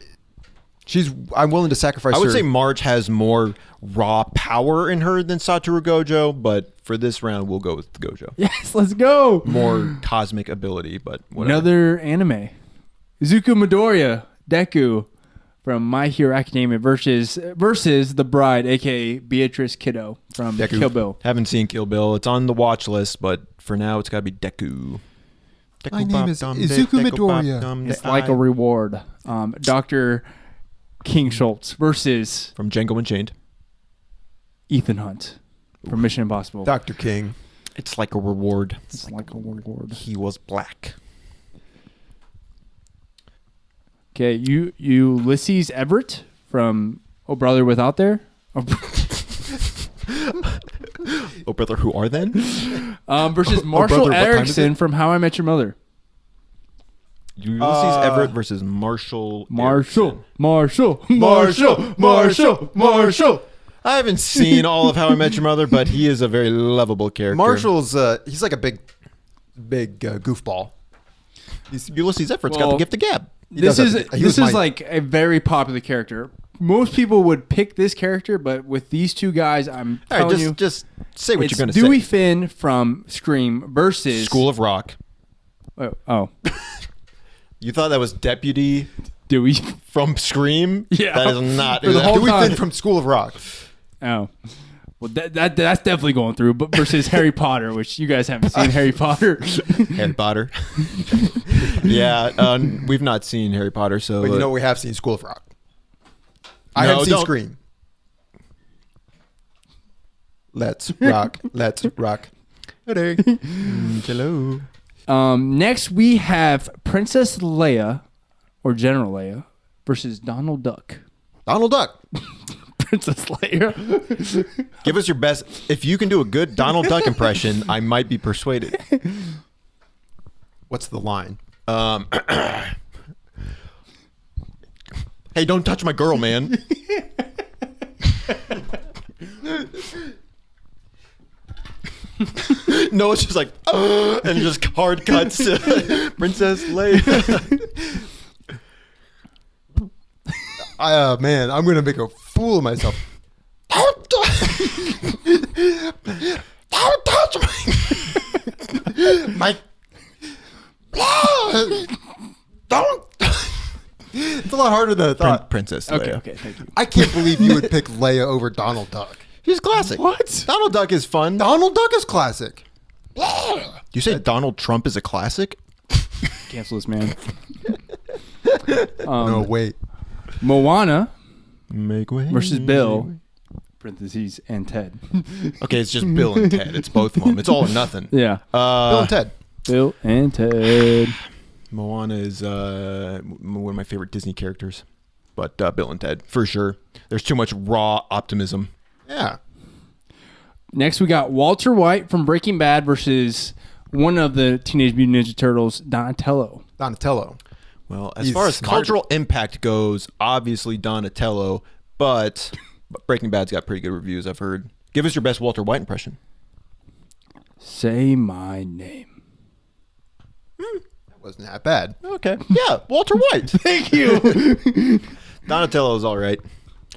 I'm willing to sacrifice I would her. say Marge has more raw power in her than Satoru Gojo, but for this round, we'll go with Gojo. Yes, let's go. More cosmic ability, but whatever. Another anime. Izuku Midoriya, Deku from My Hero Academia versus the bride, aka Beatrice Kiddo from Deku. Kill Bill. Haven't seen Kill Bill. It's on the watch list, but for now, it's got to be Deku. My name is Izuku Midoriya. It's like a reward. Dr. King Schultz versus From Django Unchained. Ethan Hunt from Mission Impossible. Dr. King. It's like a reward. It's like a reward. He was black. Okay, Ulysses Everett from Oh Brother Without There. Oh, brother, who are then? Versus Marshall Brother, what time is Erickson it? from How I Met Your Mother. Ulysses Everett versus Marshall. Marshall. I haven't seen all of How I Met Your Mother, but he is a very lovable character. Marshall's he's like a big goofball. Ulysses Everett's got Well, the gift of gab. This does is have- he was my- like a very popular character. Most people would pick this character, but with these two guys, I'm All telling right, you, just say what it's you're going to Dewey say. Finn from Scream versus School of Rock. Oh, You thought that was Deputy Dewey. from Scream? Yeah. That is not. For the whole Dewey time. Finn from School of Rock. Oh, well, that's definitely going through. But versus Harry Potter, which you guys haven't seen Harry Potter. Harry Potter. Yeah, we've not seen Harry Potter, so. But you know we have seen School of Rock. I No, haven't seen don't. Scream. Let's rock. Let's rock. Hello. Next, we have Princess Leia, or General Leia, versus Donald Duck. Donald Duck. Princess Leia. Give us your best. If you can do a good Donald Duck impression, I might be persuaded. What's the line? Hey, don't touch my girl, man. No, it's just like, and just hard cuts to Princess Leia. Man, I'm gonna make a fool of myself. Don't touch my don't. It's a lot harder than I thought. Princess Okay, Leia. okay, thank you. I can't believe you would pick Leia over Donald Duck. He's classic. What? Donald Duck is fun. Donald Duck is classic. You say Donald Trump is a classic? Cancel this, man. No, wait. Moana Make way. versus Bill, parentheses, and Ted. Okay, it's just Bill and Ted. It's both of them. It's all or nothing. Yeah. Bill and Ted. Bill and Ted. Moana is one of my favorite Disney characters, but Bill and Ted for sure. There's too much raw optimism. Yeah. Next, we got Walter White from Breaking Bad versus one of the Teenage Mutant Ninja Turtles, Donatello. Donatello. Well, as He's far as smart. cultural impact goes, obviously Donatello, but Breaking Bad's got pretty good reviews, I've heard. Give us your best Walter White impression. Say my name. That wasn't that bad. Okay. Yeah, Walter White. Thank you. Donatello's all right.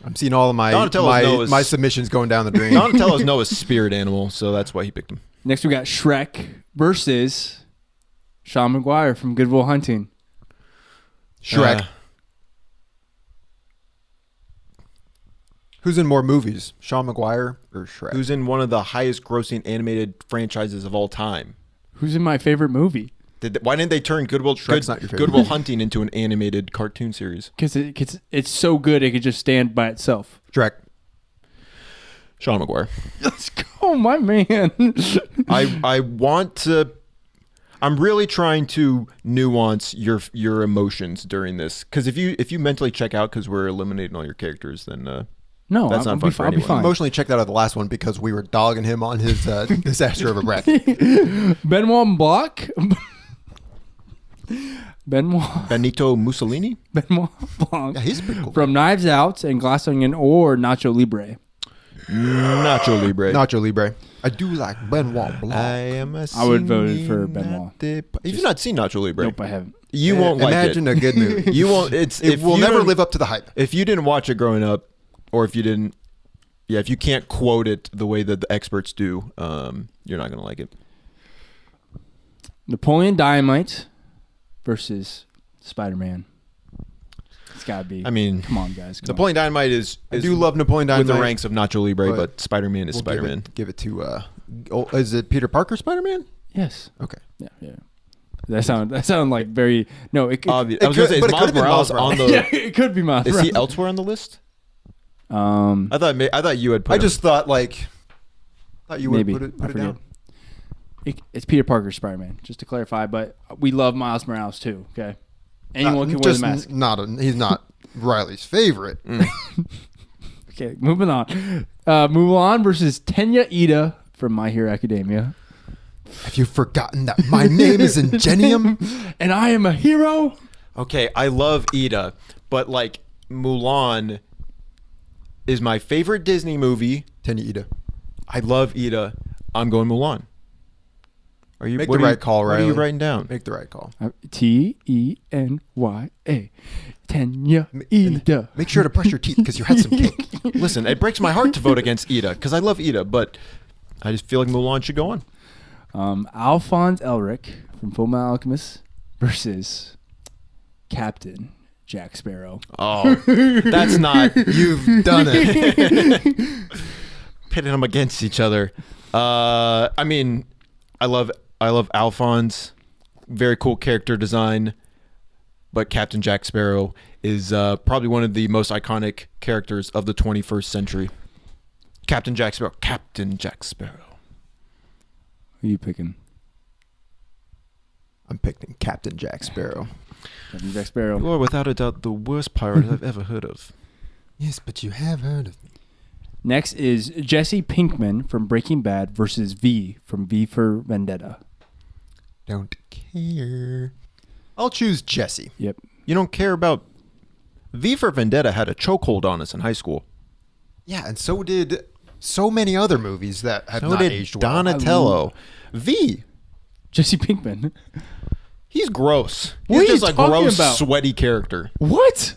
I'm seeing all of my Donatello's Noah's- my submissions going down the drain. Donatello's Noah's spirit animal, so that's why he picked him. Next, we got Shrek versus Sean McGuire from Good Will Hunting. Shrek. Who's in more movies, Sean McGuire or Shrek? Who's in one of the highest grossing animated franchises of all time? Who's in my favorite movie? Why didn't they turn Good Will Shrek's not your favorite. Good Will Hunting into an animated cartoon series? Because it's so good it could just stand by itself. Shrek. Sean McGuire. Let's go, my man. I want to. I'm really trying to nuance your emotions during this, because if you mentally check out because we're eliminating all your characters, then No, That's not fun for I'll be anyone. fine. Emotionally checked out of the last one because we were dogging him on his disaster of a breath. Benoit Blanc. Benito Mussolini. Benoit Blanc. Yeah, he's pretty cool. From Knives Out and Glass Onion or Nacho Libre. Nacho Libre. Nacho Libre. I do like Benoit Blanc. I would vote for Benoit. You've not seen Nacho Libre. Nope, I haven't. You won't like it. Imagine a good movie. You won't. It will never live up to the hype. If you didn't watch it growing up, or if you didn't, if you can't quote it the way that the experts do, you're not gonna like it. Napoleon Dynamite versus Spider-Man. It's gotta be. I mean, come on, guys. Come Napoleon Dynamite is I do love Napoleon Dynamite. with the ranks of Nacho Libre, but but Spider-Man is We'll Spider-Man. Give it to. Is it Peter Parker Spider-Man? on. Yes. Okay. Yeah. That sound like very. No, it could. I was gonna say, is but it Miles could've been Morales Miles on the? yeah, it could be Miles. Is he Morales. elsewhere on the list? Um, I thought you had put. I him. just thought you would maybe put it I forget. down. It's Peter Parker Spider-Man, just to clarify. But we love Miles Morales too. Okay, anyone can wear the mask. He's not Riley's favorite. Okay, moving on. Mulan versus Tenya Ida from My Hero Academia. Have you forgotten that my name is Ingenium? And I am a hero. Okay, I love Ida, but like Mulan is my favorite Disney movie. Tenya Ida. I love Ida. I'm going Mulan. Are you Make what the are right call, What are you Riley. writing down? Make the right call. Tenya. Tenya Ida. Make sure to brush your teeth because you had some cake. Listen, it breaks my heart to vote against Ida because I love Ida, but I just feel like Mulan should go on. Alphonse Elric from Fullmetal Alchemist versus Captain Jack Sparrow. Oh, that's not. You've done it. Pitting them against each other. I mean, I love Alphonse. Very cool character design. But Captain Jack Sparrow is probably one of the most iconic characters of the 21st century. Captain Jack Sparrow. Captain Jack Sparrow. Who are you picking? I'm picking Captain Jack Sparrow. Captain Jack Sparrow. You are without a doubt the worst pirate I've ever heard of. Yes, but you have heard of me. Next is Jesse Pinkman from Breaking Bad versus V from V for Vendetta. Don't care. I'll choose Jesse. Yep. You don't care about... V for Vendetta had a chokehold on us in high school. Yeah, and so did so many other movies that have So not did aged well. Donatello. V. Jesse Pinkman. He's gross. What He's are just you a talking gross, about? sweaty character. What?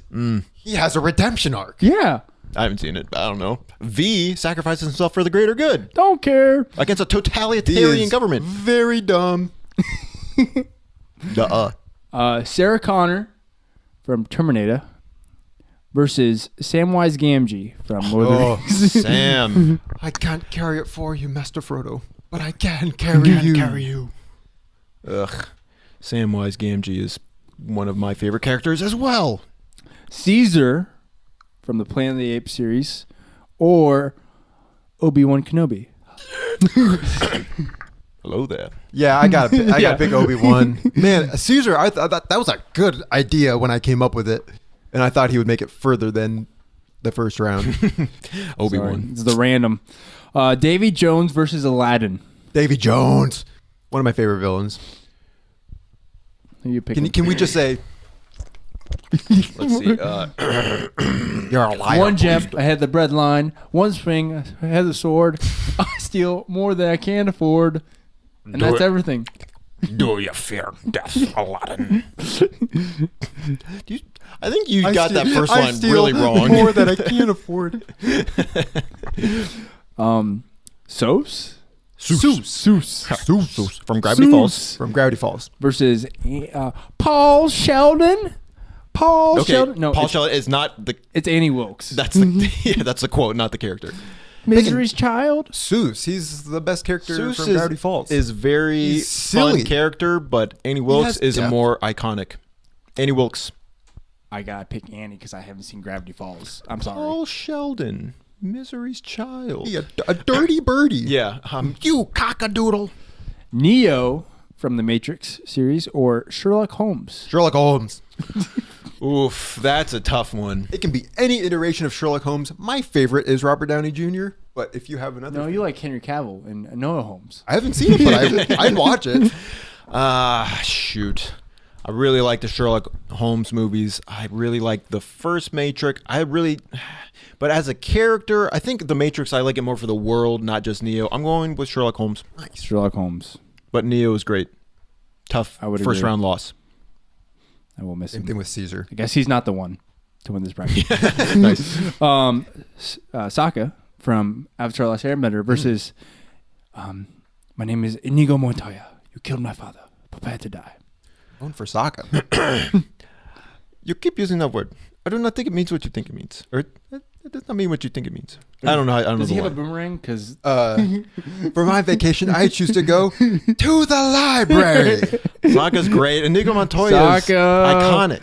He has a redemption arc. Yeah. I haven't seen it. I don't know. V sacrifices himself for the greater good Don't care. against a He totalitarian is government. very dumb. Sarah Connor from Terminator versus Samwise Gamgee from Lord of the Oh, Rings. Sam. I can't carry it for you, Master Frodo, but I can carry you. Ugh. Samwise Gamgee is one of my favorite characters as well. Caesar from the Planet of the Apes series or Obi-Wan Kenobi. Hello there. Yeah, I got Yeah. big Obi-Wan. Man, Caesar, I thought that was a good idea when I came up with it. And I thought he would make it further than the first round. Obi-Wan. Sorry, it's the random. Davy Jones versus Aladdin. Davy Jones. One of my favorite villains. Who you pick? Can we just say, Let's see. you're a liar? One gem, I had the bread line. One spring, I had the sword. I steal more than I can afford. And Do that's it. everything. Do you fear death, Aladdin? I think you got that first line really wrong. More than I can afford. Sos? Seuss. From Gravity Falls. From Gravity Falls. Versus Paul Sheldon. Paul Okay, Sheldon. No, Paul it's, Sheldon is not the. it's Annie Wilkes. That's the. Yeah, that's the quote, not the character. Misery's Child. Seuss. He's the best character Seuss from Gravity Falls. is very He's silly. fun character, but Annie Wilkes has is a depth. more iconic. Annie Wilkes. I gotta pick Annie because I haven't seen Gravity Falls. I'm sorry. Paul Sheldon. Misery's Child. He a dirty birdie. Yeah. You cockadoodle. Neo from the Matrix series or Sherlock Holmes. Sherlock Holmes. Oof, that's a tough one. It can be any iteration of Sherlock Holmes. My favorite is Robert Downey Jr., but if you have another... No, you like Henry Cavill and Noah Holmes. I haven't seen it, but I'd watch it. Shoot. I really like the Sherlock Holmes movies. I really like the first Matrix. But as a character, I think the Matrix, I like it more for the world, not just Neo. I'm going with Sherlock Holmes. Nice. Sherlock Holmes. But Neo is great. Tough I would first agree. round loss. I will miss Same him. thing with Caesar. I guess he's not the one to win this bracket. Nice. Sokka from Avatar: Last Airbender versus my name is Inigo Montoya. You killed my father. Prepare to die. Going for Sokka. You keep using that word. I do not think it means what you think it means. Or it does not mean what you think it means. I don't know. I don't know Does the he have a word. boomerang? Because For my vacation, I choose to go to the library. Sokka's great. And Inigo Montoya is Sokka. iconic.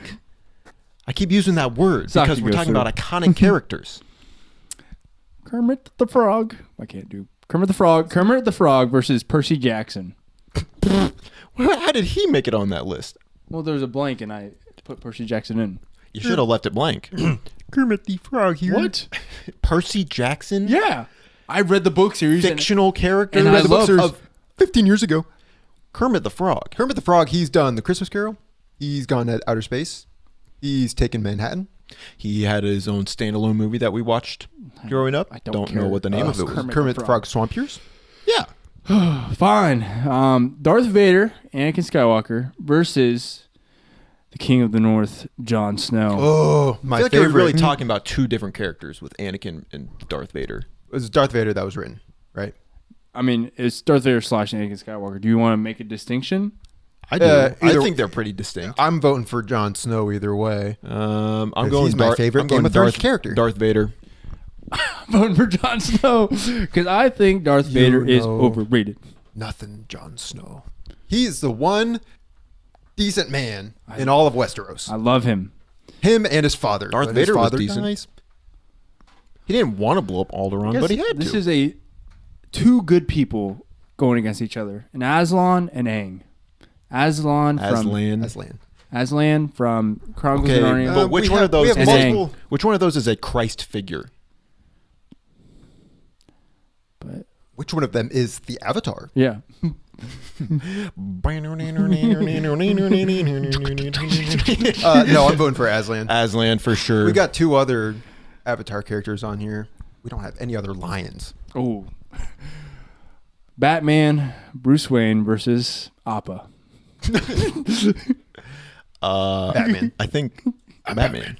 I keep using that word Sokka because we're goes talking through. about iconic characters. Kermit the Frog. I can't do Kermit the Frog. Kermit the Frog versus Percy Jackson. How did he make it on that list? Well, there's a blank, and I put Percy Jackson in. You should have left it blank. Kermit the Frog here. What? Percy Jackson? Yeah, I read the book series. Fictional character? and I The book love series of 15 years ago. Kermit the Frog. Kermit the Frog, he's done The Christmas Carol. He's gone to outer space. He's taken Manhattan. He had his own standalone movie that we watched growing up. I don't know care. what the name of it was. Kermit the Frog Swamp Years. Yeah. Fine. Darth Vader, Anakin Skywalker versus the King of the North, Jon Snow. Oh, my I feel like favorite. you're really talking about two different characters with Anakin and Darth Vader. It was Darth Vader that was written, right? I mean, it's Darth Vader / Anakin Skywalker. Do you want to make a distinction? I do. I either- think they're pretty distinct. I'm voting for Jon Snow either way. I'm 'Cause going he's my favorite I'm going Game of Thrones Darth, character. Darth Vader. Voting for Jon Snow because I think Darth Vader is know. overrated. Nothing, Jon Snow. He's the one decent man in all of Westeros. I love him. Him and his father. Darth When his Vader was father decent. dies- He didn't want to blow up Alderaan, but he had This to. is a two good going against each other, an Aslan and Aang. Aslan from Aslan. Aslan from Chronicles Okay, of Narnia. but which we one have- of those? we have is multiple- Which one of those is a Christ figure? But Which one of them is the Avatar? yeah, No, I'm voting for Aslan. Aslan for sure. We got two other Avatar characters on here. We don't have any other lions. oh, Batman, Bruce Wayne versus Appa. Batman. I think Batman.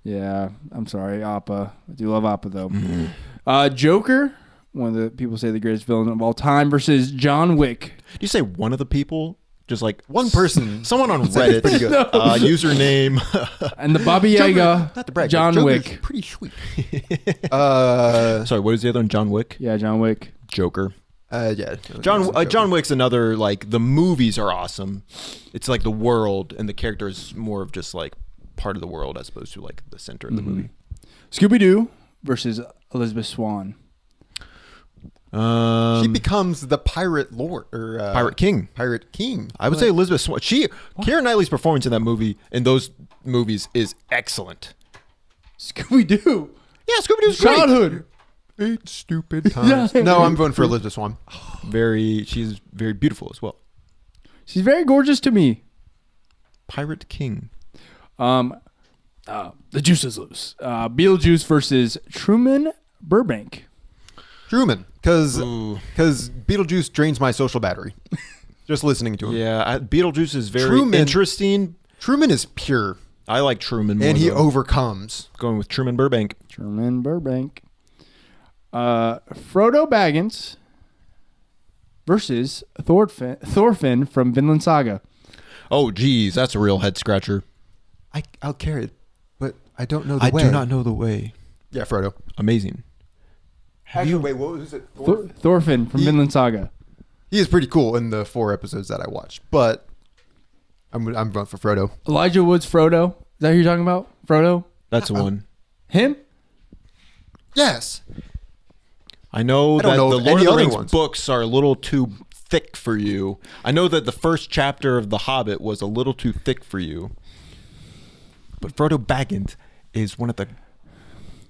Yeah, I'm sorry, Appa. I do love Appa though. Joker, one of the people say the greatest villain of all time, versus John Wick. Do you say one of the people? Just like One person. someone on Reddit. Pretty good. Username. And the Baba Yaga, Not the brag. John Joker's Wick. pretty sweet. Sorry, what is the other one? John Wick. Yeah, John Wick. Joker. Yeah. John Wick's another, like, the movies are awesome. It's like the world, and the character is more of just like part of the world as opposed to like the center of the movie. Scooby-Doo versus Elizabeth Swann. She becomes the pirate lord or Pirate King. Pirate King. I would say Elizabeth Swann. Keira Knightley's performance in that movie, in those movies, is excellent. Scooby-Doo. Yeah, Scooby-Doo's great. Childhood. 8 stupid times. No, I'm voting for Elizabeth Swann. She's very beautiful as well. She's very gorgeous to me. Pirate King. The juice is loose. Beetlejuice versus Truman Burbank. Truman, because Ooh. Beetlejuice drains my social battery. Just listening to him. Yeah, Beetlejuice is very Truman- interesting. Truman is pure, I like Truman more. and he though. overcomes. Going with Truman Burbank. Truman Burbank. Frodo Baggins versus Thorfinn from Vinland Saga. Oh, geez, that's a real head scratcher. I'll carry it, but I don't know the I way. do not know the way. Yeah, Frodo. Amazing. Wait, what was it? Thorfinn from Vinland Saga. He is pretty cool in the 4 episodes that I watched, but I'm voting for Frodo. Elijah Wood's Frodo. Is that who you're talking about? Frodo? That's the one. Him? Yes. I know I don't that know the of Lord any of the other Rings ones. books are a little too thick for you. I know that the first chapter of The Hobbit was a little too thick for you. But Frodo Baggins is one of the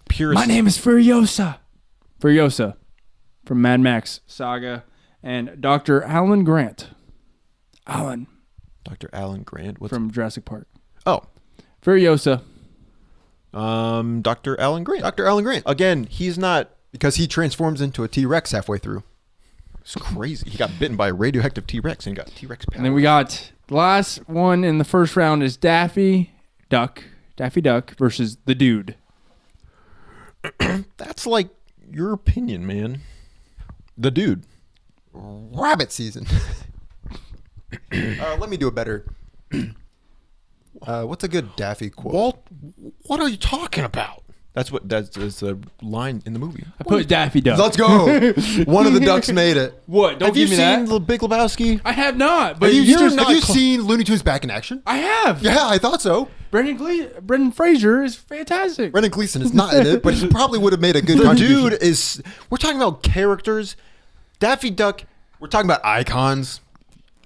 purest. My name is Furiosa. Furiosa from Mad Max Saga. And Dr. Alan Grant. Alan Dr. Alan Grant. What's from Jurassic Park. Oh. Furiosa. Dr. Alan Grant. Dr. Alan Grant. Again, he's not. Because he transforms into a T-Rex halfway through. It's crazy. He got bitten by a radioactive T-Rex and got T-Rex power. And then we got the last one in the first round is Daffy Duck versus the Dude. That's like your opinion, man. The Dude. Rabbit season. Let me do a better. What's a good Daffy quote? Walt, what are you talking about? That's the line in the movie. I put Daffy Duck. Let's go. One of the ducks made it. What? Don't Have you give me seen that. The Big Lebowski? I have not. But Have you you're seen Looney Tunes back in action? I have. Yeah, I thought so. Brendan Fraser is fantastic. Brendan Gleeson is not in it, but he probably would have made a good The contribution. Dude is. We're talking about characters. Daffy Duck. We're talking about icons.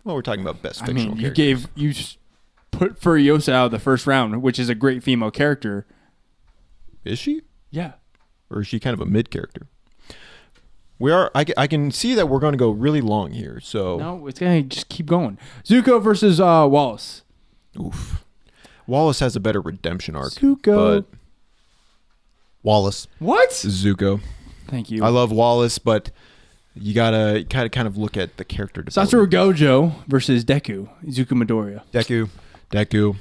Well, we're talking about best I fictional mean, characters. you put Furiosa out of the first round, which is a great female character. Is she? Yeah. Or is she kind of a mid character? We are. I can see that we're going to go really long here. So No, it's gonna just keep going. Zuko versus Wallace. oof. Wallace has a better redemption arc. Zuko. But Wallace. What? Zuko. Thank you. I love Wallace, but you gotta kind of look at the character Satoru development. Gojo versus Deku. Izuku Midoriya. Deku.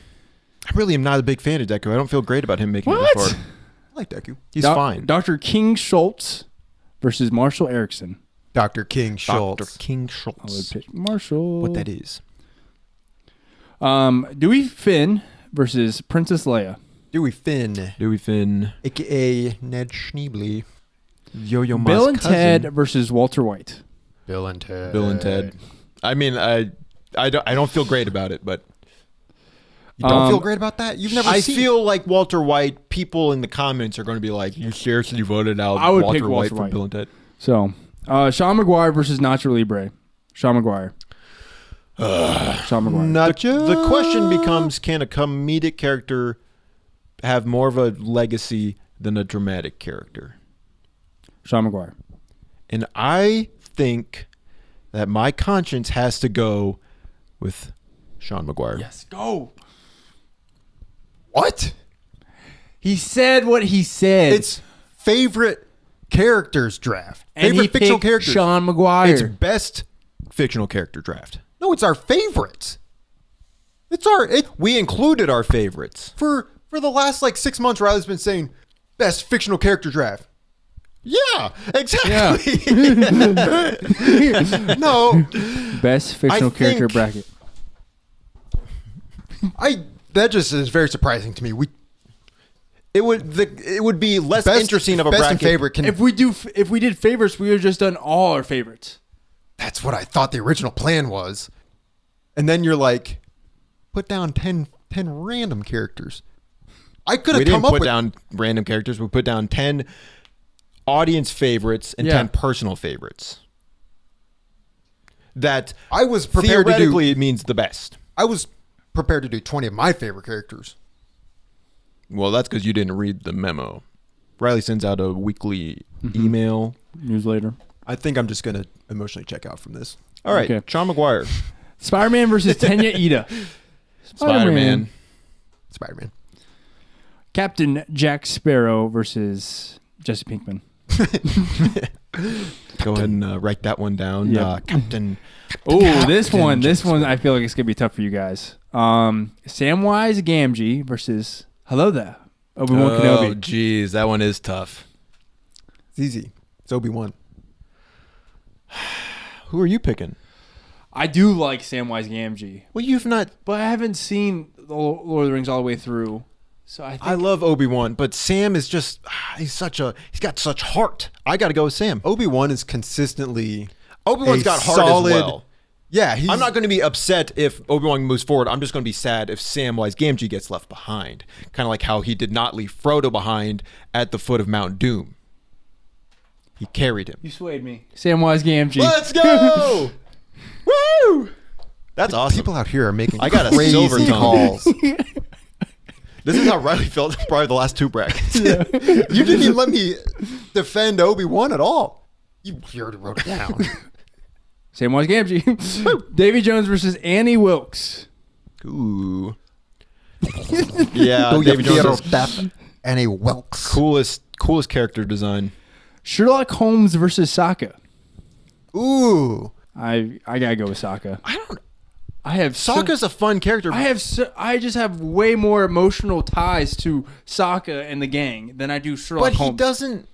I really am not a big fan of Deku. I don't feel great about him making it What? this far. I like Deku. He's fine. Dr. King Schultz versus Marshall Erickson. Dr. King Schultz. Dr. King I Schultz. would pick Marshall. What that is? Dewey Finn versus Princess Leia. Dewey Finn, Dewey Finn. a.k.a. Ned Schneebly. Yo-Yo Ma's Bill and cousin. Ted versus Walter White. Bill and Ted. Bill and Ted. I mean, I don't feel great about it, but You don't feel great about that? You've never I seen feel like Walter White. People in the comments are going to be like, "You seriously voted out I would pick Walter Walter White for White. Bill and Ted?" So, Sean McGuire versus Nacho Libre. Sean McGuire. Sean McGuire. The question becomes: can a comedic character have more of a legacy than a dramatic character? Sean McGuire. And I think that my conscience has to go with Sean McGuire. Yes, go. What? He said what he said. It's favorite characters draft. and Favorite he fictional picked characters. Sean McGuire. It's best fictional character draft. No, No, it's our favorites. We included our favorites. For the last like 6 months, Riley's been saying best fictional character draft. Yeah, exactly. No, Best fictional character bracket. that just is very surprising to me. It would be less interesting of a best bracket. and favorite can. If we did favorites, we would have just done all our favorites. That's what I thought the original plan was. And then you're like, put down 10 random characters. I could We have didn't come up put with down random characters. We put down 10 audience favorites and Yeah. 10 personal favorites. That I was prepared to do. theoretically it means the best. I was prepared to do 20 of my favorite characters. Well, that's because you didn't read the memo. Riley sends out a weekly email. Newsletter. I think I'm just gonna emotionally check out from this. All right, Okay. Sean McGuire. Spider-Man versus Tenya Ida. Spider-Man. Spider-Man. Captain Jack Sparrow versus Jesse Pinkman. Go ahead and write that one down. Yeah. Captain. Oh, this one I feel like it's gonna be tough for you guys. Samwise Gamgee versus Hello There, Obi-Wan Oh, Kenobi. geez, that one is tough. It's easy. It's Obi-Wan. Who are you picking? I do like Samwise Gamgee, Well, you've not. but I haven't seen the Lord of the Rings all the way through. So I think I love Obi-Wan, but Sam is just. He's got such heart. I got to go with Sam. Obi-Wan is consistently Obi-Wan's a got heart solid, as well. Yeah, I'm not going to be upset if Obi-Wan moves forward. I'm just going to be sad if Samwise Gamgee gets left behind. Kind of like how he did not leave Frodo behind at the foot of Mount Doom. He carried him. you swayed me. Samwise Gamgee. Let's go! Woo! That's awesome. People out here are making I got a crazy silver tongue. calls. This is how Riley felt probably the last two brackets. You didn't even let me defend Obi-Wan at all. You already wrote it down. Samwise Gamgee. Davy Jones versus Annie Wilkes. Ooh. Yeah, Oh, David Jones is Death and a Welks. coolest character design. Sherlock Holmes versus Sokka. Ooh. I gotta go with Sokka. I have Sokka's a fun character. I just have way more emotional ties to Sokka and the gang than I do Sherlock but Holmes. he doesn't.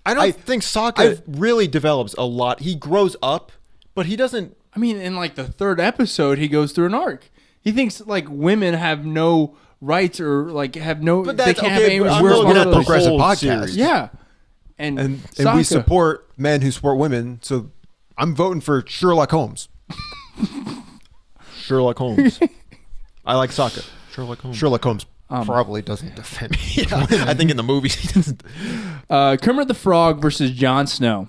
I think Sokka really develops a lot. He grows up, but he doesn't. I mean, in like the third episode, he goes through an arc. He thinks like women have no rights or like have no. But they that's can't okay. have But any I'm we're looking a at the progressive whole podcast. series. Yeah, and And we Sokka. support men who support women. So I'm voting for Sherlock Holmes. Sherlock Holmes. I like Sokka. Sherlock Holmes. Sherlock Holmes probably doesn't defend me. Yeah, I think in the movies he doesn't. Kermit the Frog versus Jon Snow.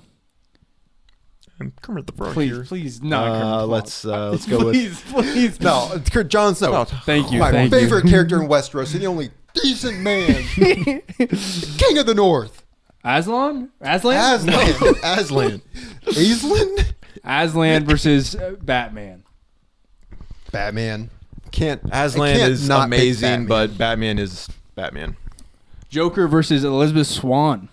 Kermit the Frog Please, here. please, not Kermit the Frog. Let's go with. Please. No, it's Jon Snow. Oh, Thank you. My thank favorite character in Westeros and the only decent man. King of the North. Aslan? Aslan. Aslan. Aslan? Aslan versus Batman. Batman. Can't Aslan I can't is not pick amazing, Batman. but Batman is Batman. Joker versus Elizabeth Swann.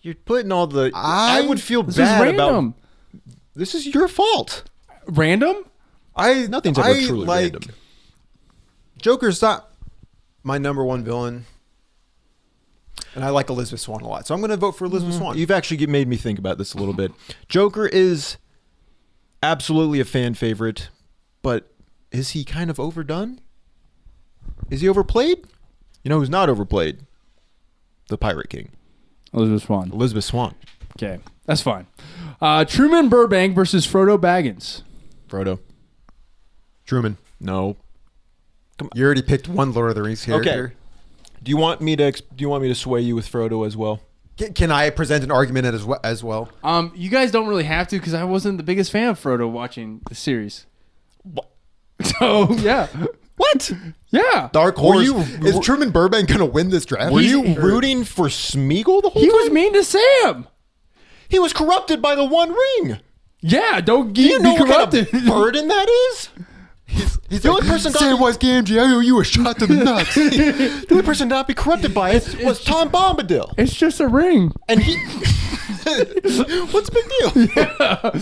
You're putting all the. I would feel This bad is about. random. This is your fault. Random? Nothing's ever truly like random. Joker's not my number one villain. And I like Elizabeth Swann a lot. So I'm going to vote for Elizabeth Swann. You've actually made me think about this a little bit. Joker is absolutely a fan favorite, but is he kind of overdone? Is he overplayed? You know who's not overplayed? The Pirate King. Elizabeth Swann. Elizabeth Swann. Okay, that's fine. Truman Burbank versus Frodo Baggins. Frodo. Truman. No. You already picked one Lord of the Rings character. Okay. Do you want me to sway you with Frodo as well? Can I present an argument as well? You guys don't really have to because I wasn't the biggest fan of Frodo watching the series. What? So yeah. What? Yeah. Dark Were Horse. you- Is Truman Burbank going to win this draft? Were you rooting for Smeagol the whole He time? was mean to Sam. He was corrupted by the One Ring. Yeah, don't Do you know be what corrupted. kind of burden that is? He's The only person Samwise Gamgee, I owe you a shot to the nuts. The only person not be corrupted by it was Tom Bombadil. It's just a ring. And he... What's the big deal?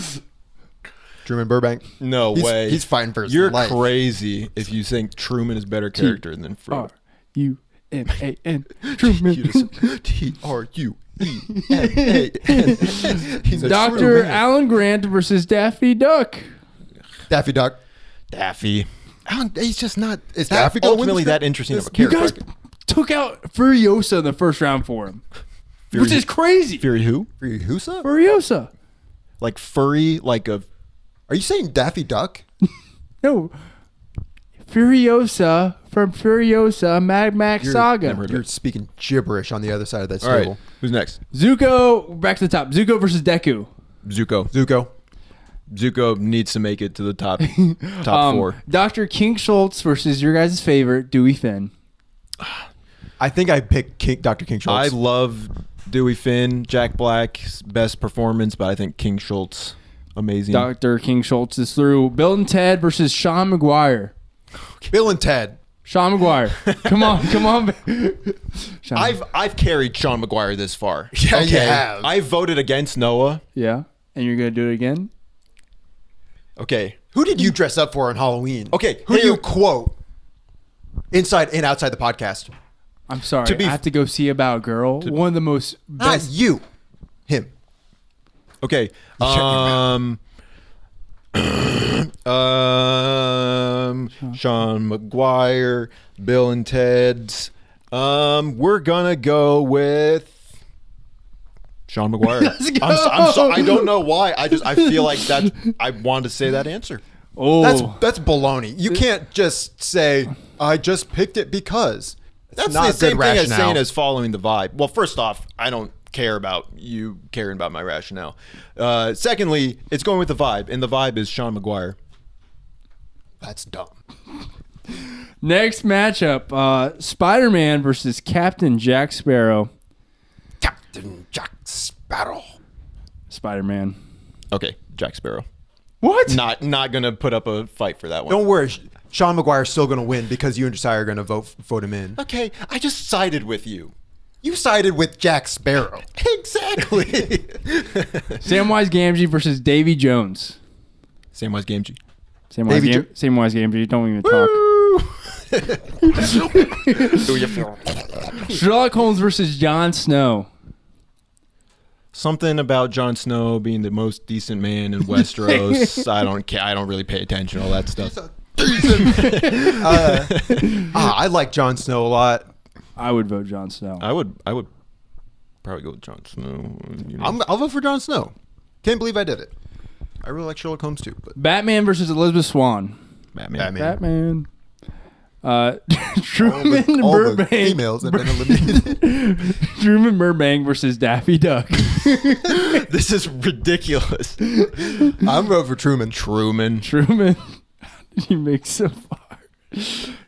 Truman Burbank. No way. He's fighting for his You're life. crazy if you think Truman is better character than Frodo. Truman. Truman. Truman. He's a Dr. true man. Alan Grant versus Daffy Duck. Daffy Duck. Daffy. He's just not. Is that Daffy gonna win ultimately this that interesting of a You character? guys took out Furiosa in the first round for him, Fury- which is crazy. Fury who? Husa? Furiosa. Like furry, like a. Are you saying Daffy Duck? No. Furiosa from Furiosa Mad Max Saga. never heard of You're speaking gibberish on the other side of that All right. table. Who's next? Zuko, back to the top. Zuko versus Deku. Zuko. Zuko. Zuko needs to make it to the top four. Dr. King Schultz versus your guys' favorite, Dewey Finn. I think I picked Dr. King I Schultz. love Dewey Finn, Jack Black's best performance, but I think King Schultz, amazing. Dr. King Schultz is through. Bill and Ted versus Sean McGuire. Bill and Ted. Sean McGuire. Come on. Sean. I've carried Sean McGuire this far. Yeah, you have. I voted against Noah. Yeah. And you're going to do it again? Okay. Who did you dress up for on Halloween? Okay, Who do here- you quote inside and outside the podcast? I'm sorry. To be- I have to go see About a Girl. One of the most Not best. you. Him. Okay. Shut your Sean McGuire, Bill and Ted's. We're gonna go with Sean McGuire. Let's go. I don't know why. I feel like I wanted to say that answer. Oh. That's baloney. You can't just say, I just picked it because. That's not the same good thing as rationale. saying as following the vibe. Well, first off, I don't care about you caring about my rationale. Secondly, it's going with the vibe, and the vibe is Sean McGuire. That's dumb. Next matchup, Spider-Man versus Captain Jack Sparrow. Captain Jack Sparrow. Spider-Man. Okay, Jack Sparrow. What? Not gonna put up a fight for that one. Don't worry. Sean McGuire's still going to win because you and Josiah are going to vote him in. Okay, I just sided with you. You sided with Jack Sparrow. Exactly. Samwise Gamgee versus Davy Jones. Samwise Gamgee. Samwise Gamgee. Don't even talk. Do you feel? Sherlock Holmes versus Jon Snow. Something about Jon Snow being the most decent man in Westeros. I don't care. I don't really pay attention to all that stuff. I like Jon Snow a lot. I would vote Jon Snow. I would probably go with Jon Snow. You know. I'll vote for Jon Snow. Can't believe I did it. I really like Sherlock Holmes too. But Batman versus Elizabeth Swann. Batman. Truman all the Burbank. females have been eliminated. Truman Burbank versus Daffy Duck. This is ridiculous. I'm voting for Truman. Truman. Truman. You make so far.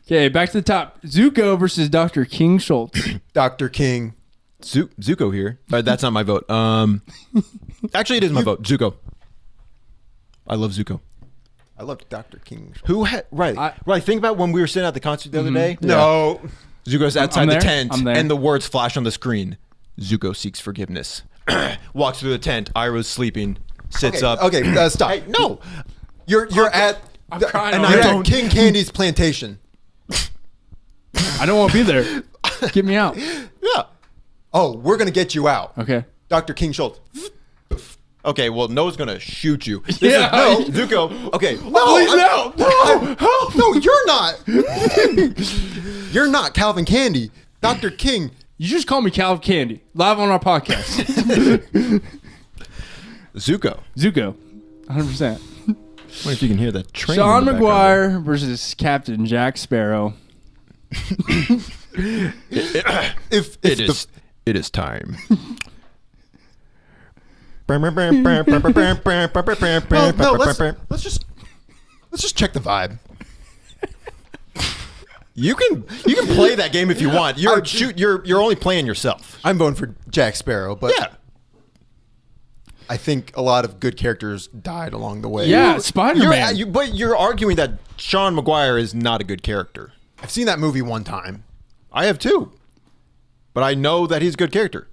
Okay, back to the top. Zuko versus Dr. King Schultz. Dr. King. Zuko here. That's not my vote. Actually, it is my vote. Zuko. I love Zuko. I love Dr. King. Right. Think about when we were sitting at the concert the other day. No. Zuko's outside I'm the there. tent, I'm there. and the words flash on the screen. Zuko seeks forgiveness. Walks through the tent. Iroh's sleeping. Sits up. Okay, stop. Hey, no. You're at I'm crying and already. you're at King Candy's plantation. I don't want to be there. Get me out. Yeah. Oh, we're gonna get you out. Okay. Dr. King Schultz. Okay, well, Noah's gonna shoot you. Yeah. No, Zuko. Okay. No, you're not. You're not Calvin Candy. Dr. King. You just call me Calv Candy. Live on our podcast. Zuko. Zuko. 100%. What if you can hear that train? Sean in the background McGuire versus Captain Jack Sparrow. If there? the, It is time. well, no, let's just check the vibe. You can play that game if you want. You're only playing yourself. I'm voting for Jack Sparrow, but Yeah. I think a lot of good characters died along the way. Yeah, Spider-Man. But you're arguing that Sean McGuire is not a good character. I've seen that movie one time. I have too. But I know that he's a good character.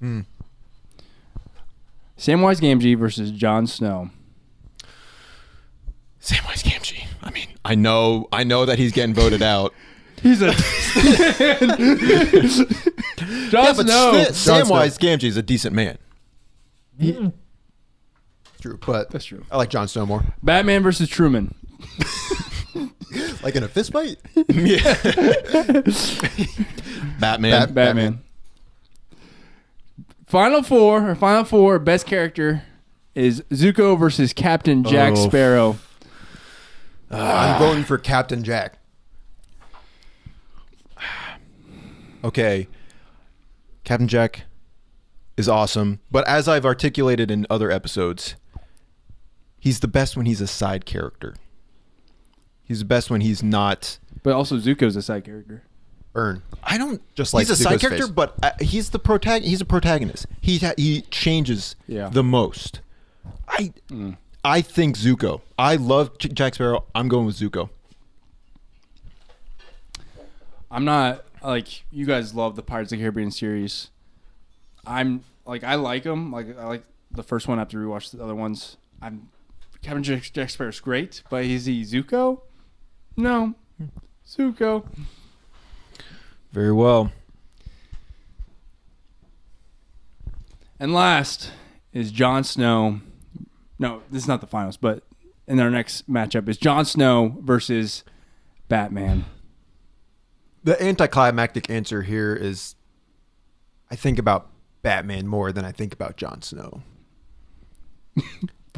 Samwise Gamgee versus Jon Snow. Samwise Gamgee. I mean, I know that he's getting voted out. He's a Jon Snow. Samwise Gamgee is a decent man. True, but That's true. I like Jon Snow more. Batman versus Truman. Like in a fist fight? Yeah. Batman. Batman. Final four, best character is Zuko versus Captain Jack Sparrow. I'm voting for Captain Jack. Okay. Captain Jack is awesome, but as I've articulated in other episodes, he's the best when he's a side character. He's the best when he's not. But also Zuko's a side character. Burn. I don't Just like he's a side Zuko's character, face. but he's the he's a protagonist. He changes the most. I think Zuko. I love Jack Sparrow. I'm going with Zuko. I'm not like you guys love the Pirates of the Caribbean series. I'm like I like them. Like I like the first one after we watched the other ones. Captain Jack Sparrow's great, but is he Zuko? No, Zuko. Very well. And last is Jon Snow. No, this is not the finals, but in our next matchup is Jon Snow versus Batman. The anticlimactic answer here is I think about Batman more than I think about Jon Snow.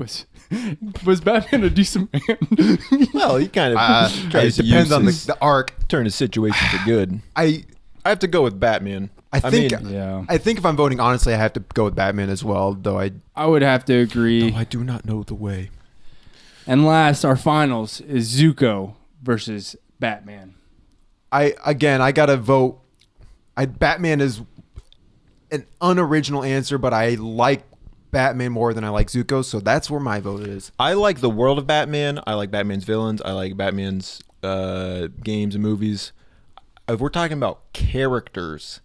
Was Batman a decent man? Well, he kind of It depends on the arc. turn his situation for good. I have to go with Batman. I think Yeah. I think if I'm voting honestly, I have to go with Batman as well. Though I would have to agree. I do not know the way. And last, our finals is Zuko versus Batman. I gotta vote. Batman is an unoriginal answer, but I like Batman more than I like Zuko, so that's where my vote is. I like the world of Batman. I like Batman's villains. I like Batman's games and movies. If we're talking about characters,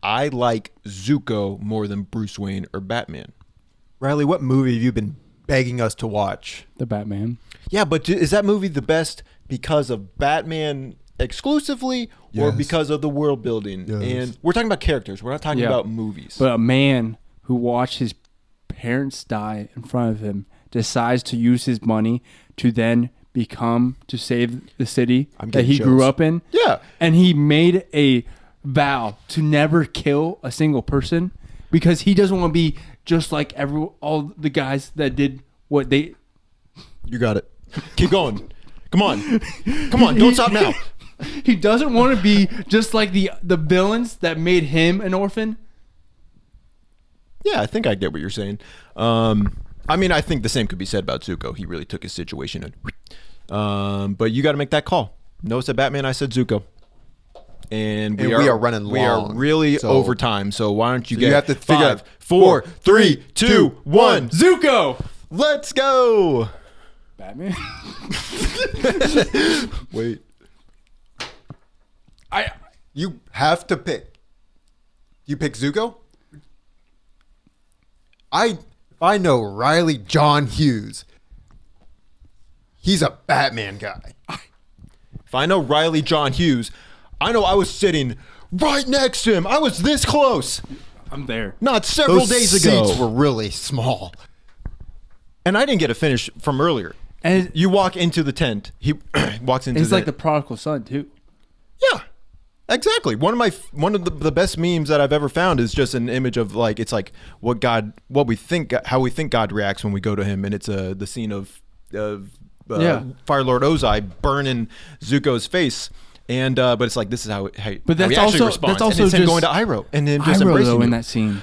I like Zuko more than Bruce Wayne or Batman. Riley, what movie have you been begging us to watch? The Batman. Yeah, but is that movie the best because of Batman exclusively or Yes. because of the world building? Yes. And we're talking about characters. We're not talking about movies. But a man who watched his parents die in front of him decides to use his money to then to save the city I'm that getting he grew chills. up in. Yeah. And he made a vow to never kill a single person because he doesn't want to be just like all the guys that did what they. You got it. Keep going. Come on. Come on. Don't stop now. He doesn't want to be just like the villains that made him an orphan. Yeah, I think I get what you're saying. I mean, I think the same could be said about Zuko. He really took his situation and but you got to make that call. Noah said Batman, I said Zuko. And we are running We are long, really so- over time. So why don't you So get you have to figure 5, out 4, 3, 2, 1. Zuko! Let's go. Batman? Wait. You have to pick. You pick Zuko? I know Riley John Hughes. He's a Batman guy. If I know Riley John Hughes, I know I was sitting right next to him. I was this close. I'm there. Not several Those days seats ago. were really small. And I didn't get a finish from earlier. And You walk into the tent. He walks into it's the like the prodigal son, too. Yeah. Exactly. One of the best memes that I've ever found is just an image of like it's like how we think God reacts when we go to him, and it's the scene of Fire Lord Ozai burning Zuko's face, and but it's like this is how But that's he actually also- responds. that's also and it's him just- going to Iroh and him just Iroh, embracing though, in him. that scene.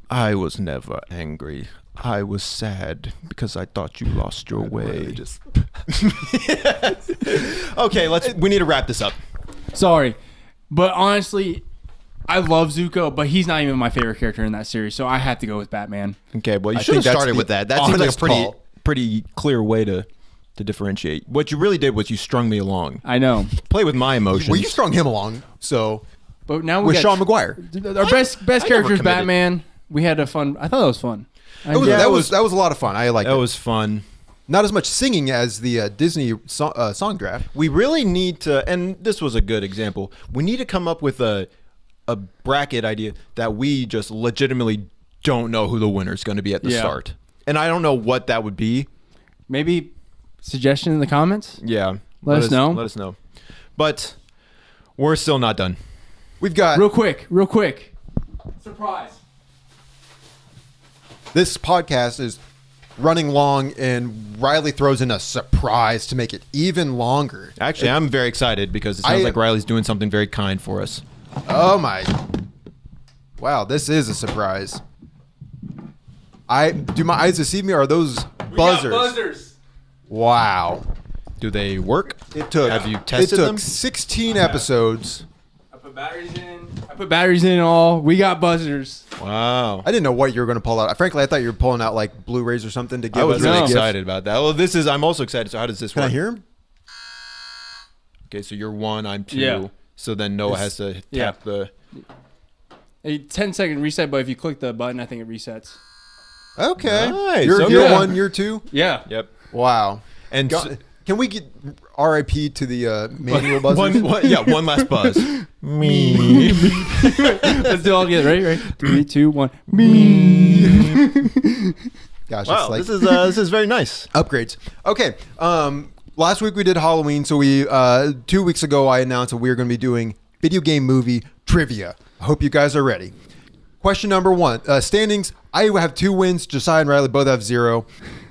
I was never angry. I was sad because I thought you lost your way. Okay, we need to wrap this up. Sorry. But honestly, I love Zuko, but he's not even my favorite character in that series, so I have to go with Batman. Okay, well, you I should have think that's started the with that. That seems like a honest call. pretty clear way to differentiate. What you really did was you strung me along. I know. Play with my emotions. Well, you strung him along, so But now we with got Sean McGuire. our best never character is committed. Batman. We had a fun. I thought that was fun. That was a lot of fun. I liked That it. was fun. Not as much singing as the Disney song draft. We really need to, and this was a good example. We need to come up with a bracket idea that we just legitimately don't know who the winner is going to be at the start. And I don't know what that would be. Maybe suggestion in the comments. Yeah. Let us know. Let us know. But we're still not done. We've got Real quick. Surprise. this podcast is running long, and Riley throws in a surprise to make it even longer. Actually, I'm very excited because it sounds like Riley's doing something very kind for us. Oh my! Wow, this is a surprise. Do my eyes deceive me? Or are those buzzers? Buzzers. Wow. Do they work? Have you tested It took them? 16 episodes. I put batteries in and all. We got buzzers. Wow. I didn't know what you were going to pull out. Frankly, I thought you were pulling out like Blu-rays or something to give I was us. really a gift. excited about that. Well, I'm also excited. So how does this Can work? I hear him? Okay, so you're 1, I'm 2. Yeah. So then Noah has to tap the... A 10-second reset, but if you click the button, I think it resets. Okay. Nice. You're Okay. year 1, year 2? Yeah. Yep. Wow. And Can we get RIP to the manual buzzers? one last buzz. Me. Let's do it all together. Ready? 3, 2, 1. Me. Gosh, Wow, it's like this is very nice. upgrades. Okay. Last week we did Halloween, so 2 weeks ago I announced that we were going to be doing video game movie trivia. I hope you guys are ready. Question number 1. Standings. I have 2 wins. Josiah and Riley both have 0.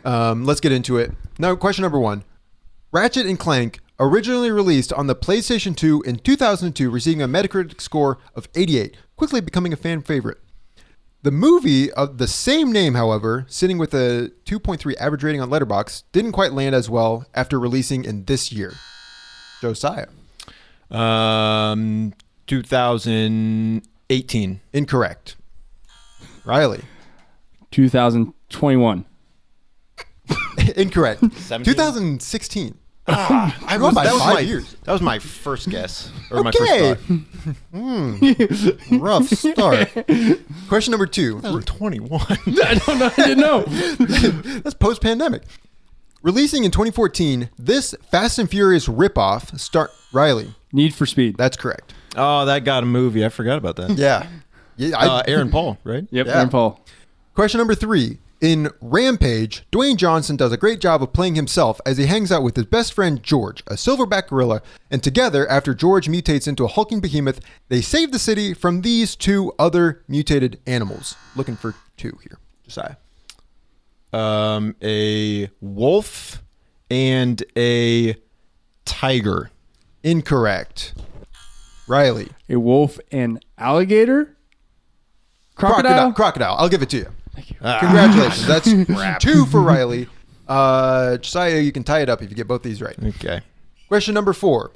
Let's get into it. Now, question number 1. Ratchet and Clank, originally released on the PlayStation 2 in 2002, receiving a Metacritic score of 88, quickly becoming a fan favorite. The movie of the same name, however, sitting with a 2.3 average rating on Letterboxd, didn't quite land as well after releasing in this year. Josiah. 2018. Incorrect. Riley. 2021. Incorrect. 17? 2016. I was by 5 years. That was my first guess. Or Okay. my first thought. Rough start. Question number 2. 2021. I don't know. I didn't know. That's post-pandemic. Releasing in 2014, this Fast and Furious ripoff Riley. Need for Speed. That's correct. Oh, that got a movie. I forgot about that. Yeah. Aaron Paul, right? Yep. Yeah. Aaron Paul. Question number 3. In Rampage, Dwayne Johnson does a great job of playing himself as he hangs out with his best friend George, a silverback gorilla, and together, after George mutates into a hulking behemoth, they save the city from these 2 other mutated animals. Looking for 2 here. Josiah. A wolf and a tiger. Incorrect. Riley. A wolf and alligator. Crocodile. Crocodile. I'll give it to you. Thank you. Congratulations. That's 2 for Riley. Josiah, you can tie it up if you get both these right. Okay. Question number 4.